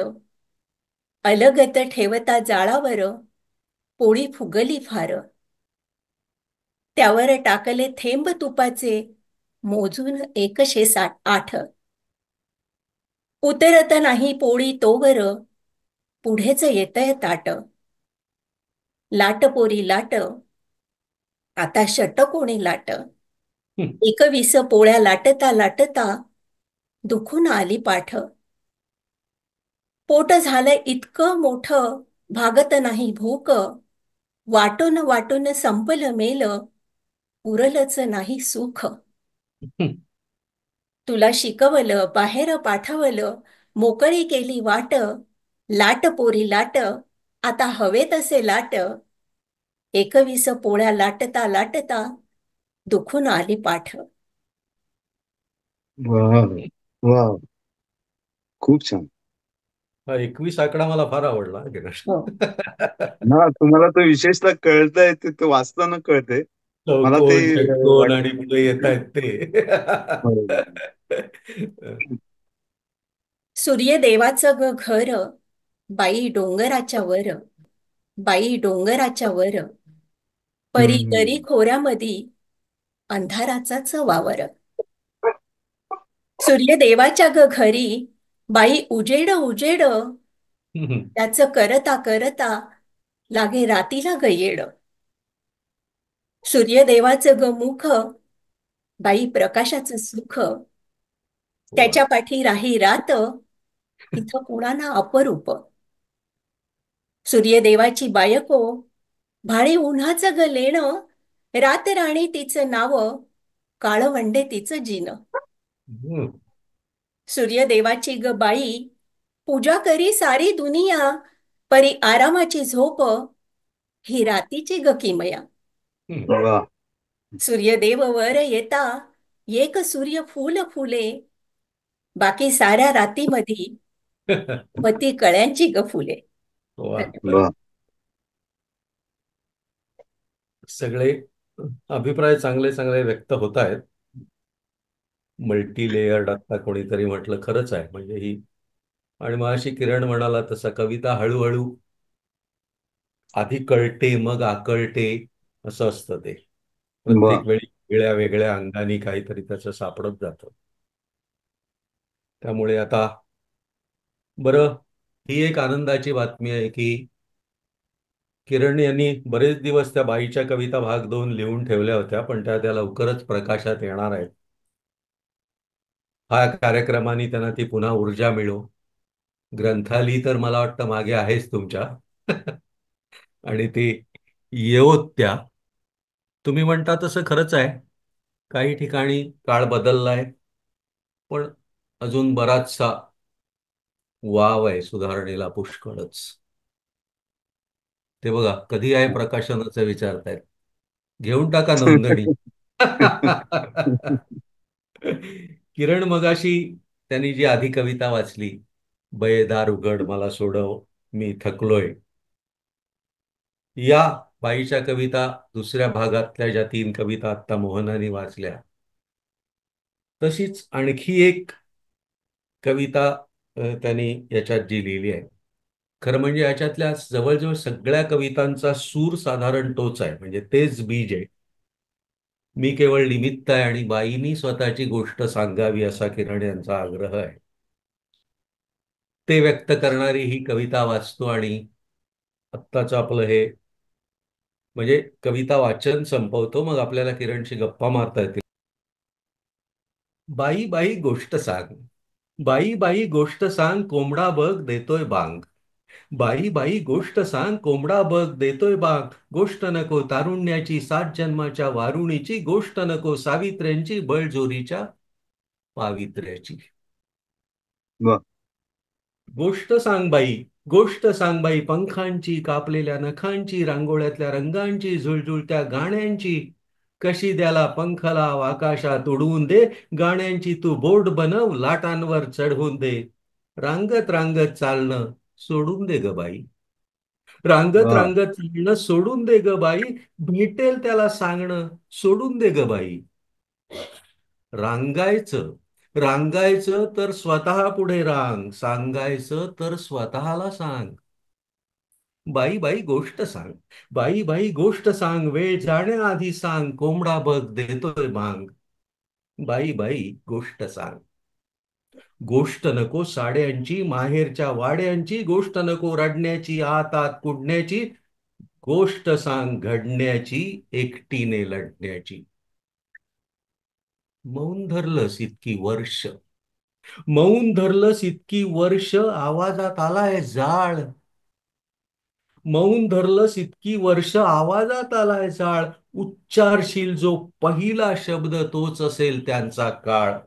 अलगत ठेवता जाळावर, पोळी फुगली फार. त्यावर टाकले थेंब तुपाचे, मोजून 108. उतरत नाही पोळी तोवर, पुढेच येतंय ताट. लाट पोरी लाट, आता षटकोणी लाट. हं. एकवीस पोळ्या लाटता लाटता दुखून आली पाठ. पोट झालं इतकं मोठं, भागत नाही भूक. वाटून वाटून संपलं मेल, उरलंच नाही सुख. हं. तुला शिकवलं, बाहेर पाठवलं, मोकळी केली वाट. लाट पोरी लाट, आता हवे तसे लाट. एकवीस पोळ्या लाटता लाटता दुखून आली पाठ. वा वा, खूप छान. हा 21 आकडा मला फार आवडला किरण. हो. ना तुम्हाला तो विशेषतः कळतंय, ते वाचताना कळतंय मला ते. चौकोन षटकोन आणि वाट- पुढे येत आहेत ते. हो. सूर्यदेवाचं ग घर, बाई डोंगराच्या वर. बाई डोंगराच्या वर, परी दरी हम्म. खोऱ्यामधी अंधाराचाच वावर. सूर्यदेवाच्या ग घरी, बाई उजेड उजेड, त्याचं करता करता लागे रातीला ग येड. सूर्यदेवाचं ग मुख, बाई प्रकाशाचं सुख. वा. त्याच्या पाठी राही रात, तिथं कुणाला अपरूप. सूर्यदेवाची बायको, भाडी उन्हाचं ग लेणं. रात राणी तिचं नाव, काळवंडे तिचं जीन. हं. सूर्यदेवाची ग बाई, पूजा करी सारी दुनिया. परी आरामाची झोप, ही रातीची ग किमया. हं. वा. सूर्यदेव वर येता, एक सूर्य फूल फुले. बाकी साऱ्या रातीमधी पती कळ्यांची ग फुले. वा. धन्यवाद. वा. सगळे अभिप्राय चांगले चांगले व्यक्त होत आहेत. मल्टी लेयर्ड आता कोणीतरी म्हटलं, खरंच आहे म्हणजे ही. आणि मग अशी किरण म्हणाला तसं कविता हळूहळू आधी कळते मग आकळते, असं असतं ते. वा. प्रत्येक वेळी वेगळ्या वेगळ्या अंगाने काहीतरी त्याचं सापडत जातं. त्यामुळे आता बरं, ही एक आनंदाची बातमी आहे की किरण यांनी बरेच दिवस त्या बाईच्या कविता भाग 2 लिहून ठेवल्या होत्या, पण त्या लवकरच प्रकाशात येणार आहेत. हा कार्यक्रमाने त्यांना ती पुन्हा ऊर्जा मिळो. ग्रंथाली तर मला वाटतं मागे आहेच तुमच्या. आणि ती येवोत त्या. तुम्ही म्हणता तसं खरंच आहे, काही ठिकाणी काळ बदललाय, पण अजून बराचसा वाव आहे सुधारणेला पुष्कळच. ते बघा, कधी आहे प्रकाशनाचं विचारतायत. घेऊन टाका नोंदणी. किरण मगाशी त्यांनी जी आधी कविता वाचली, बयेदार उघड मला सोडव, मी थकलोय. या बाईच्या कविता दुसऱ्या भागातल्या ज्या 3 कविता आत्ता मोहनाने वाचल्या, तशीच आणखी एक कविता त्यांनी याच्यात जी लिहिली आहे. खरं म्हणजे याच्यातल्या जवळजवळ सगळ्या कवितांचा सूर साधारण तोच आहे, म्हणजे तेच बीज आहे. मी केवळ निमित्त आहे आणि बाईंनी स्वतःची गोष्ट सांगावी असा किरण यांचा आग्रह आहे. ते व्यक्त करणारी ही कविता वाचतो आणि आत्ताचं आपलं हे म्हणजे कविता वाचन संपवतो, मग आपल्याला किरणशी गप्पा मारता येतील. बाई बाई गोष्ट सांग, बाई बाई गोष्ट सांग, कोंबडा बघ देतोय बांग. बाई बाई गोष्ट सांग, कोंबडा बघ देतोय बांग. गोष्ट नको तारुण्याची, 7 जन्माच्या वारुणीची. गोष्ट नको सावित्र्यांची, बळजोरीच्या पावित्र्याची. वा. गोष्ट सांग बाई, गोष्ट सांग बाई, पंखांची, कापलेल्या नखांची, रांगोळ्यातल्या रंगांची, झुळझुळत्या गाण्यांची. कशी द्याला पंख लाव, आकाशात उडवून दे. गाण्यांची तू बोट बनव, लाटांवर चढवून दे. रांगत रांगत चालणं सोडून दे ग बाई. रांगत वा. रांगत चालणं सोडून दे ग बाई. भेटेल त्याला सांगणं सोडून दे ग बाई. रांगायचं, रांगायचं तर स्वतः पुढे रांग, सांगायचं तर स्वतःला सांग. बाई बाई गोष्ट सांग, बाई बाई गोष्ट सांग, वेळ जाण्याआधी सांग, कोंबडा बघ देतोय बांग. बाई बाई गोष्ट सांग. गोष्ट नको साड्यांची माहेरच्या वाड्यांची, गोष्ट नको रडण्याची आत आत कुडण्याची, गोष्ट सांग घडण्याची एकटीने लढण्याची. मौन धरलंस इतकी वर्ष, मौन धरलंस इतकी वर्ष, आवाजात आलाय जाळ. मौन धरलंस इतकी वर्ष, आवाजात आलाय जाळ. उच्चारशील जो पहिला शब्द, तोच असेल त्यांचा काळ.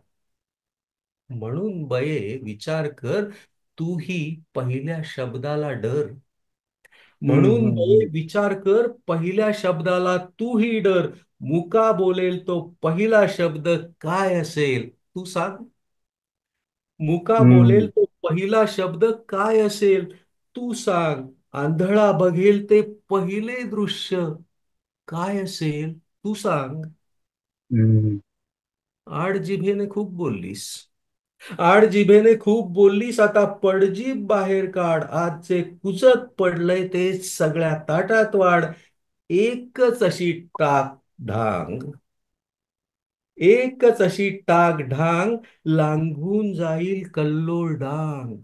म्हणून बये विचार कर, तूही पहिल्या शब्दाला डर. हम्म, म्हणून हम्म, बये विचार कर, पहिल्या शब्दाला तूही डर. मुका बोलेल तो पहिला शब्द काय असेल तू सांग. मुका हम्म, बोलेल तो पहिला शब्द काय असेल तू सांग. आंधळा बघेल ते पहिले दृश्य काय असेल तू सांग. हम्म, आड जिभेने खूप बोललीस, आड जिभेने खूप बोललीस, आता पडजीभ बाहेर काढ. आजचे कुचत पडलंय ते सगळ्या ताटात वाढ. एकच अशी टाक ढांग, एकच अशी टाक ढांग, लांघून जाईल कल्लोळ डांग.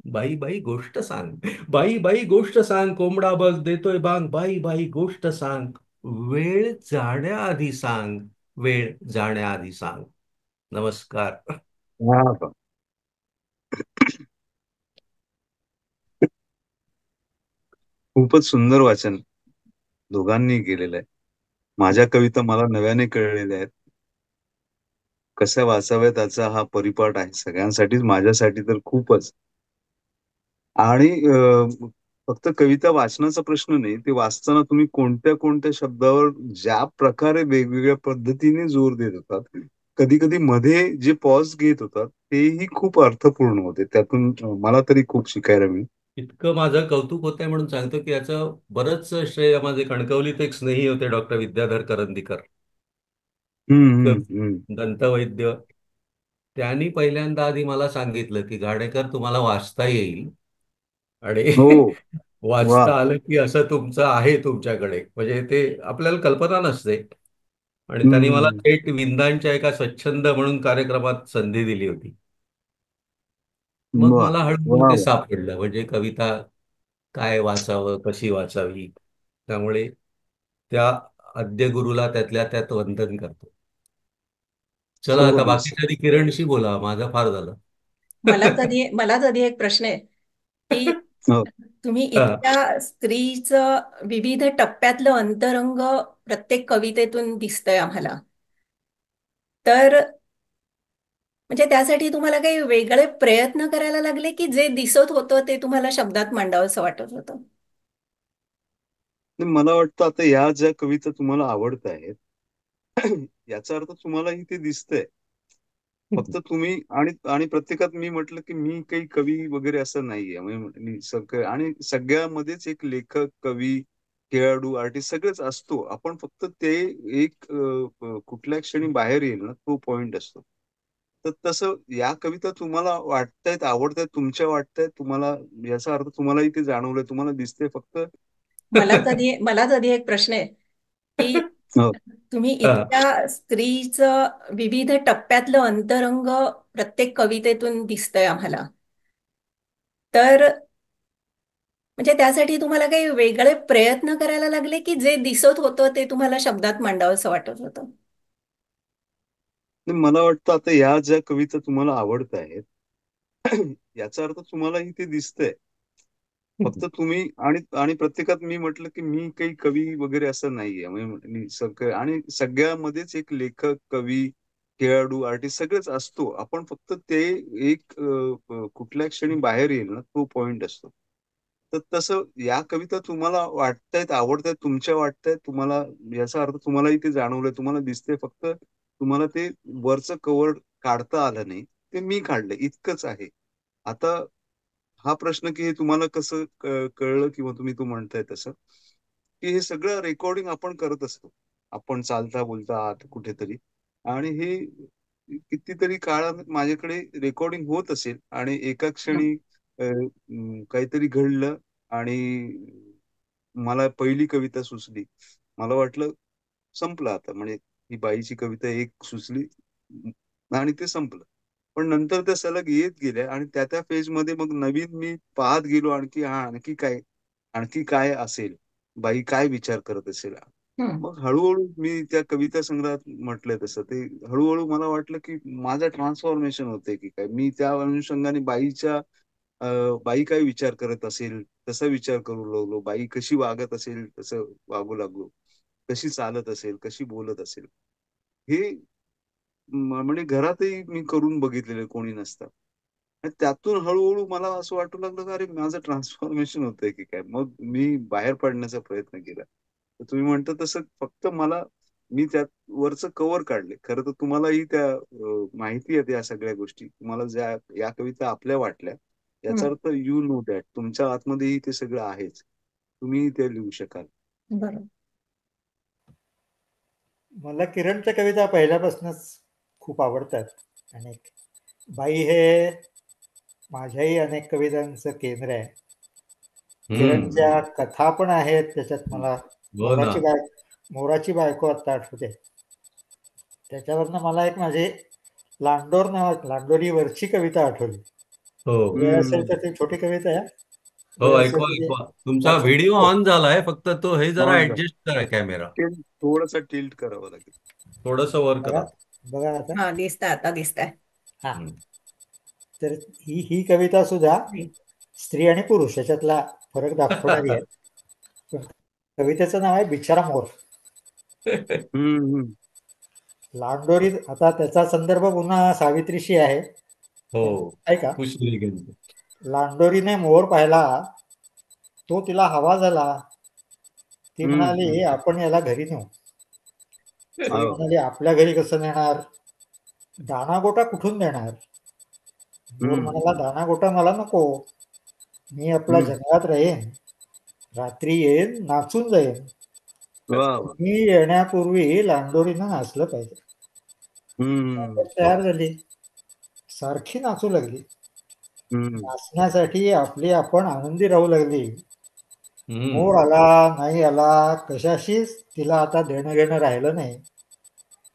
बाई बाई गोष्ट सांग, बाई बाई गोष्ट सांग, कोंबडा बघ देतोय बांग. बाई बाई गोष्ट सांग, वेळ जाण्याआधी सांग, वेळ जाण्याआधी सांग. नमस्कार. हा का? खूपच सुंदर वाचन दोघांनी केलेलं आहे. माझ्या कविता मला नव्याने कळलेल्या आहेत. कशा वाचाव्यात त्याचा हा परिपाठ आहे सगळ्यांसाठीच, माझ्यासाठी तर खूपच. आणि फक्त कविता वाचनाचा प्रश्न नाही, ते वाचताना तुम्ही कोणत्या कोणत्या शब्दावर ज्या प्रकारे वेगवेगळ्या पद्धतीने जोर देत होतात, कधी कधी मध्ये जे पॉज घेत होतात तेही खूप अर्थपूर्ण होते. त्यातून मला तरी खूप शिकायला मिळेल. इतकं माझं कौतुक होतंय म्हणून सांगतो की याचं बरंच श्रेय माझे कणकवलीत एक स्नेही होते, डॉक्टर विद्याधर करंदीकर, हम्म, हम्म. कवी, दंतवैद्य. त्यांनी पहिल्यांदा आधी मला सांगितलं की घाणेकर तुम्हाला वाचता येईल, आणि हो. वा. वाचता आलं की असं तुमचं आहे तुमच्याकडे, म्हणजे ते आपल्याला कल्पना नसते. आणि त्यांनी मला हम्म. थेट विंदांच्या एका स्वच्छंद म्हणून कार्यक्रमात संधी दिली होती. मग वा. मला हळूहळू वा ते वा. सापडलं, म्हणजे कविता काय वाचावं, कशी वाचावी. त्यामुळे त्या आद्यगुरूला त्यातल्या त्यात वंदन करतो. चला हो आता ना. बाकीच्या किरणशी बोला, माझं फार झालं. मला तरी एक प्रश्न आहे की हो. तुम्ही हा. इतक्या स्त्रीचं विविध टप्प्यातलं अंतरंग प्रत्येक कवितेतून दिसतंय आम्हाला. तर म्हणजे त्यासाठी तुम्हाला काही वेगळे प्रयत्न करायला लागले की जे दिसत होतं ते तुम्हाला शब्दात मांडावंसं वाटत होतं? नाही, मला वाटतं आता या ज्या कविता तुम्हाला आवडत आहेत, याचा अर्थ तुम्हालाही ते दिसतंय. फक्त तुम्ही आणि आणि प्रत्येकात मी म्हटलं की मी काही कवी वगैरे असं नाहीये. म्हणजे मी सगळं आणि सगळ्यामध्येच एक लेखक, कवी, खेळाडू, आर्टिस्ट सगळेच असतो. आपण फक्त ते एक कुठल्या क्षणी बाहेर येईल ना, तो पॉइंट असतो. तर तसं या कविता तुम्हाला वाटतायत, आवडतायत, तुमच्या वाटतायत, तुम्हाला याचा अर्थ तुम्हालाही ते जाणवलंय, तुम्हाला दिसतंय फक्त. मला तरी एक प्रश्न आहे की हो. तुम्ही हा. इतक्या स्त्रीचं विविध टप्प्यातलं अंतरंग प्रत्येक कवितेतून दिसतंय आम्हाला. तर म्हणजे त्यासाठी तुम्हाला काही वेगळे प्रयत्न करायला लागले की जे दिसत होतं ते तुम्हाला शब्दात मांडावंसं वाटत होतं? नाही, मला वाटतं आता या ज्या कविता तुम्हाला आवडत आहेत, याचा अर्थ तुम्हालाही ते दिसतंय. फक्त तुम्ही आणि प्रत्येकात मी म्हटलं की मी काही कवी वगैरे असं नाहीये. म्हणजे मी सगळं आणि सगळ्यामध्येच एक लेखक, कवी, खेळाडू, आर्टिस्ट सगळेच असतो. आपण फक्त ते एक कुठल्या क्षणी बाहेर येईल ना, तो पॉइंट असतो. तर तसं या कविता तुम्हाला वाटतायत, आवडतायत, तुमच्या वाटतायत, तुम्हाला याचा अर्थ तुम्हालाही ते जाणवलंय, तुम्हाला दिसतंय. फक्त तुम्हाला ते वरचं कव्हर काढता आलं नाही. ते मी काढलं इतकंच आहे. आता हा प्रश्न की हे तुम्हाला कसं कळलं किंवा तुम्ही तो म्हणताय तसं, की हे सगळं रेकॉर्डिंग आपण करत असतो. आपण चालता बोलता आहात कुठेतरी, आणि हे कितीतरी काळात माझ्याकडे रेकॉर्डिंग होत असेल आणि एका क्षणी काहीतरी घडलं आणि मला पहिली कविता सुचली. मला वाटलं संपलं आता, म्हणजे ही बाईची कविता एक सुचली आणि ते संपलं. पण नंतर त्या सलग येत गेल्या आणि त्या त्या फेज मध्ये मग नवीन मी पाहत गेलो आणखी, हा आणखी काय असेल, बाई काय विचार करत असेल. हं, मग हळूहळू मी त्या कविता संग्रहात म्हटलंय तसं ते हळूहळू मला वाटलं की माझं ट्रान्सफॉर्मेशन होतंय की काय, मी त्या अनुषंगाने बाई काय विचार करत असेल तसा विचार करू लागलो, बाई कशी वागत असेल तसं वागू लागलो, कशी चालत असेल, कशी बोलत असेल, हे म्हणजे घरातही मी करून बघितलेलं कोणी नसतं. आणि त्यातून हळूहळू मला असं वाटू लागलं की अरे माझं ट्रान्सफॉर्मेशन होतंय की काय. मग मी बाहेर पडण्याचा प्रयत्न केला. तर तुम्ही म्हणता तसं फक्त मी त्यात वरचं कव्हर काढले. खरं तर तुम्हालाही त्या माहिती आहेत या सगळ्या गोष्टी. तुम्हाला या कविता आपल्या वाटल्या, याचा हं. अर्थ यू नो दॅट तुमच्या आतमध्येही ते सगळं आहेच. तुम्हीही ते लिहू शकाल. बरोबर. मला किरणच्या कविता पहिल्यापासूनच खूप आवडतात. आणि बाई हे माझ्याही अनेक कवितांचं केंद्र आहे. हम्म. किरणच्या कथा पण आहेत त्याच्यात. मला हो ना. मोराची बायको आत्ता आठवते. त्याच्यावरनं मला एक माझी लांडोरीवरची कविता आठवली. हो वेळ असेल हम्म. तर ती छोटी कविता आहे. हो, वेळ असेल ऐकवा तर ती ऐकवा. तुमचा व्हिडिओ वाचून ऑन झालाय, फक्त तो हे जरा ऑन झालं. ऍडजस्ट करा कॅमेरा, थोडंसं टिल्ट करावं लागेल. थोडस वर बघा करा. बघा आता. हा, दिसतंय आता, दिसतंय. हा, हम्म. तर ही कविता सुद्धा स्त्री आणि पुरुष याच्यातला फरक दाखवणारी आहे. पण कवितेचं नाव आहे बिचारा मोर. हम्म. लांडोरी, आता त्याचा संदर्भ पुन्हा सावित्रीशी आहे. हो, पण ऐका. कुशली गेली. लांडोरीने मोर पाहिला, तो तिला हवा झाला. ती हम्म. म्हणाली आपण याला घरी नेऊ. स्त्री हो. म्हणाली आपल्या घरी कसं नेणार, दाणा गोटा कुठून देणार. मोर हम्म. म्हणाला दाणा गोटा मला नको, मी आपला हम्म. जंगलात राहीन, रात्री येईन नाचून जाईन. वा वा. मी येण्यापूर्वी लांडोरीनं नाचलं पाहिजे. हम्म. तयार झाली, सारखी नाचू लागली. हम्म. नाचण्यासाठी आपली आपण आनंदी राहू लागली. मोर हम्म. आला नाही आला कशाशीच तिला आता देणं घेणं राहिलं नाही.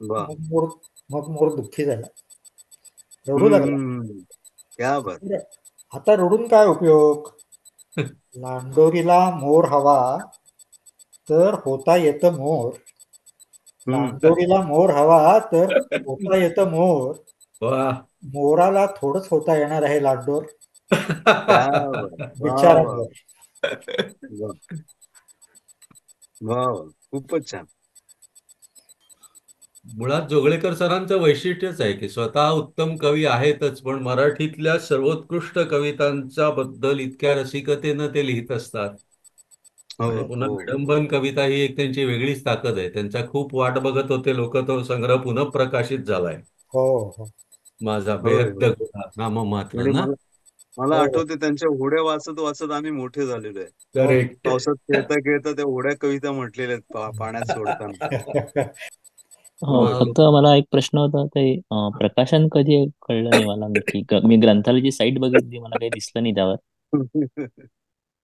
वा. मग मोर मग मोर दुःखी झाला, रडू लागला. हम्म. क्या बात. आता रडून काय उपयोग, लांडोरीला मोर हवा तर होता येतं मोर. हम्म. लांडोरीला मोर हवा तर होता येतं मोर. वा. मोराला थोडंच होता येणार आहे लांडोर. क्या बात. वा बिचारा वा. मोर. वा वा वा. खूपच छान. मुळात जोगळेकर सरांचं वैशिष्ट्यच आहे की स्वतः उत्तम कवी आहेतच, पण मराठीतल्या सर्वोत्कृष्ट कवितांच्या बद्दल इतक्या रसिकतेनं ते लिहित असतात. हो आणि पुन्हा हो. विडंबन कविता ही एक त्यांची वेगळीच ताकद आहे. त्यांच्या खूप वाट बघत होते लोक, तो संग्रह पुनः प्रकाशित झालाय. हो हो माझा होय बेहद्द होय. घोडा नाम मात्र आणि ना. मला हो आठवते त्यांच्या होड्या वाचत वाचत आम्ही मोठे झालेलो आहे. हो. करेक्ट. पावसात खेळता खेळता त्या होड्या कविता म्हटलेल्या आहेत पाण्यात सोडताना. हो, तेव्हा फक्त मला एक प्रश्न होता ते प्रकाशन कधी आहे कळलं नाही मला नक्की. मी ग्रंथालयाची साईट बघितली, मला काही दिसलं नाही त्यावर.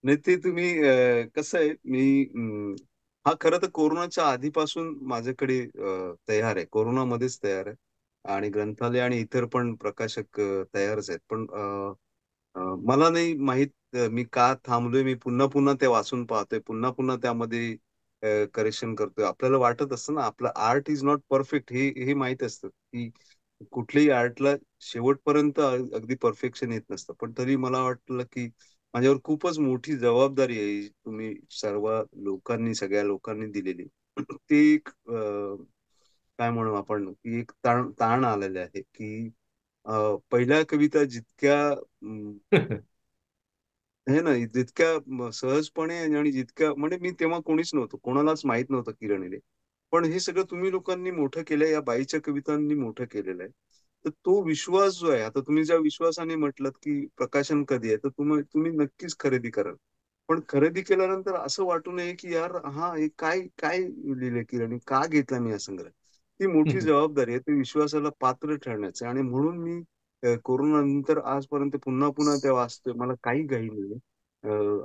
नाही ते तुम्ही कसं आहे हा खरं तर कोरोनाच्या आधीपासून माझ्याकडे तयार आहे. कोरोनामध्येच तयार आहे. आणि ग्रंथालय आणि इतर पण प्रकाशक तयारच आहेत. पण मला नाही माहित मी का थांबलोय. मी पुन्हा पुन्हा ते वाचून पाहतोय. पुन्हा पुन्हा त्यामध्ये करेक्शन करतोय. आपल्याला वाटत असतं ना, आपलं आर्ट इज नॉट परफेक्ट, हे हे माहित असतं, की कुठल्याही आर्टला शेवटपर्यंत अगदी परफेक्शन येत नसतं. पण तरी मला वाटलं, की माझ्यावर खूपच मोठी जबाबदारी आहे, ही तुम्ही सगळ्या लोकांनी दिलेली. ती एक काय म्हणू आपण, की एक ताण आलेला आहे, की पहिल्या कविता जितक्या हे ना, जितक्या सहजपणे आणि जितक्या म्हणजे मी तेव्हा कोणीच नव्हतो. कोणालाच माहीत नव्हतं किरण हिरे. पण हे सगळं तुम्ही लोकांनी मोठं केलंय. या बाईच्या कवितांनी मोठं केलेलं आहे. तर तो विश्वास जो आहे, आता तुम्ही ज्या विश्वासाने म्हटलात, की प्रकाशन कधी आहे, तर तुम्ही तुम्ही नक्कीच खरेदी कराल. पण खरेदी केल्यानंतर असं वाटू नये, की यार हां, हे काय काय लिहिलंय किरण? का घेतला मी हा संग्रह? ती मोठी जबाबदारी आहे. ते विश्वासाला पात्र ठरण्याचं आणि म्हणून मी कोरोनानंतर आजपर्यंत पुन्हा पुन्हा ते वाचतोय. मला काही घाई नाहीये.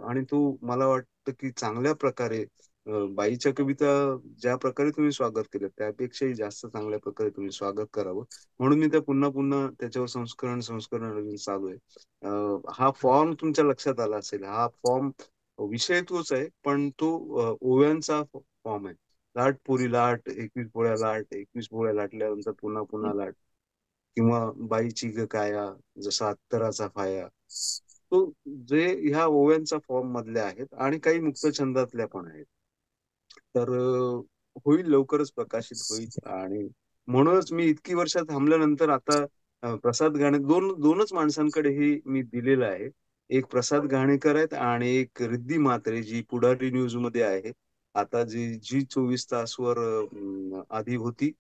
आणि तो मला वाटतं, की चांगल्या प्रकारे बाईच्या कविता ज्या प्रकारे तुम्ही स्वागत केलं त्यापेक्षाही जास्त चांगल्या प्रकारे तुम्ही स्वागत करावं म्हणून मी त्या पुन्हा पुन्हा त्याच्यावर संस्करण नवीन चालू आहे. हा फॉर्म तुमच्या लक्षात आला असेल. हा फॉर्म विषय तोच आहे पण तो ओव्यांचा फॉर्म आहे. लाट पोरी लाट 21 पोळ्या लाट 21 पोळ्या लाटल्यानंतर पुन्हा पुन्हा लाट किंवा बाईची ग काया जसा अत्तराचा फाया. तो जे ह्या ओव्यांचा फॉर्म मधल्या आहेत आणि काही मुक्त छंदातल्या पण आहेत. तर होईल लवकरच प्रकाशित होईल आणि म्हणूनच मी इतकी वर्ष थांबल्यानंतर आता प्रसाद दोनच माणसांकडे हे मी दिलेलं आहे. एक प्रसाद घाणेकर आहेत आणि एक रिद्धी म्हात्रे जी पुढारी न्यूज मध्ये आहे. आता जी जी 24 तासवर आधी होती.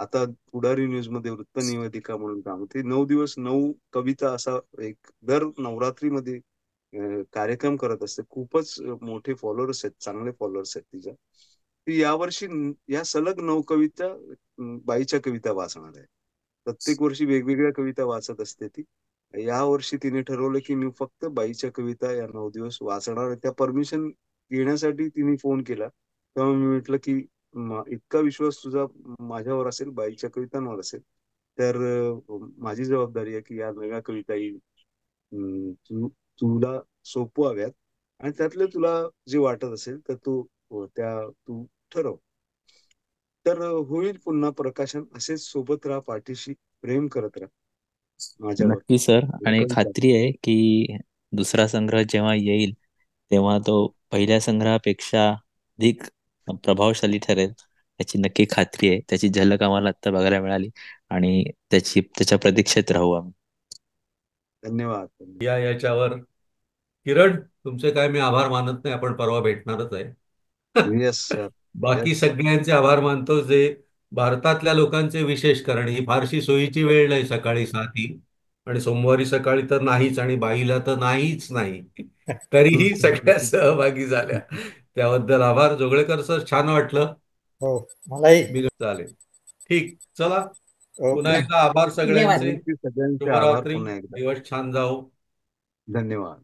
आता पुढारी न्यूज मध्ये वृत्त निवेदिका म्हणून काम होते. 9 दिवस 9 कविता असा एक दर नवरात्रीमध्ये कार्यक्रम करत असते. खूपच मोठे फॉलोअर्स आहेत, चांगले फॉलोअर्स आहेत तिच्या. ती यावर्षी या सलग 9 कविता बाईच्या कविता वाचणार आहे. प्रत्येक वर्षी वेगवेगळ्या कविता वाचत असते ती. या वर्षी तिने ठरवलं की मी फक्त बाईच्या कविता या 9 दिवस वाचणार आहे. त्या परमिशन घेण्यासाठी तिने फोन केला. तेव्हा मी म्हटलं की इतका विश्वास तुझा माझ्यावर असेल, बाईच्या कवितांवर असेल, तर माझी जबाबदारी आहे की या नव्या कविता येईल तुला सोपवाव्यात आणि त्यातले तुला जे वाटत असेल तर तू ठरव. तर होईल पुन्हा प्रकाशन. असेच सोबत राहा, पाठीशी प्रेम करत राहा माझ्यावर. नक्की सर. आणि लोकांच्या खात्री आहे की दुसरा संग्रह जेव्हा येईल तेव्हा तो पहिल्या संग्रहापेक्षा अधिक प्रभावशाली ठरेल याची नक्की खात्री आहे. त्याची झलक आम्हाला आता बघायला मिळाली आणि त्याच्या प्रतीक्षेत राहू आम्ही. धन्यवाद. याच्यावर किरण, तुमचे काय मी आभार मानत नाही. आपण परवा भेटणारच आहे. Yes sir. बाकी येस सर. सगळ्यांचे आभार मानतो जे भारतातल्या लोकांचे विशेष, कारण ही फारशी सोयीची वेळ नाही सकाळी 7 ही, आणि सोमवारी सकाळी तर नाहीच आणि बाईला तर नाहीच नाही. तरीही सगळ्या सहभागी झाल्या त्याबद्दल आभार. जोगळेकर सर, छान वाटलं. हो, मलाही. मी चालेल. ठीक, चला. पुन्हा ओके. एकदा आभार धन्यवाद. सगळ्यांचे. सगळ्यांचे आभार शुभरात्री. पुन्हा एकदा. दिवस छान जाओ. धन्यवाद.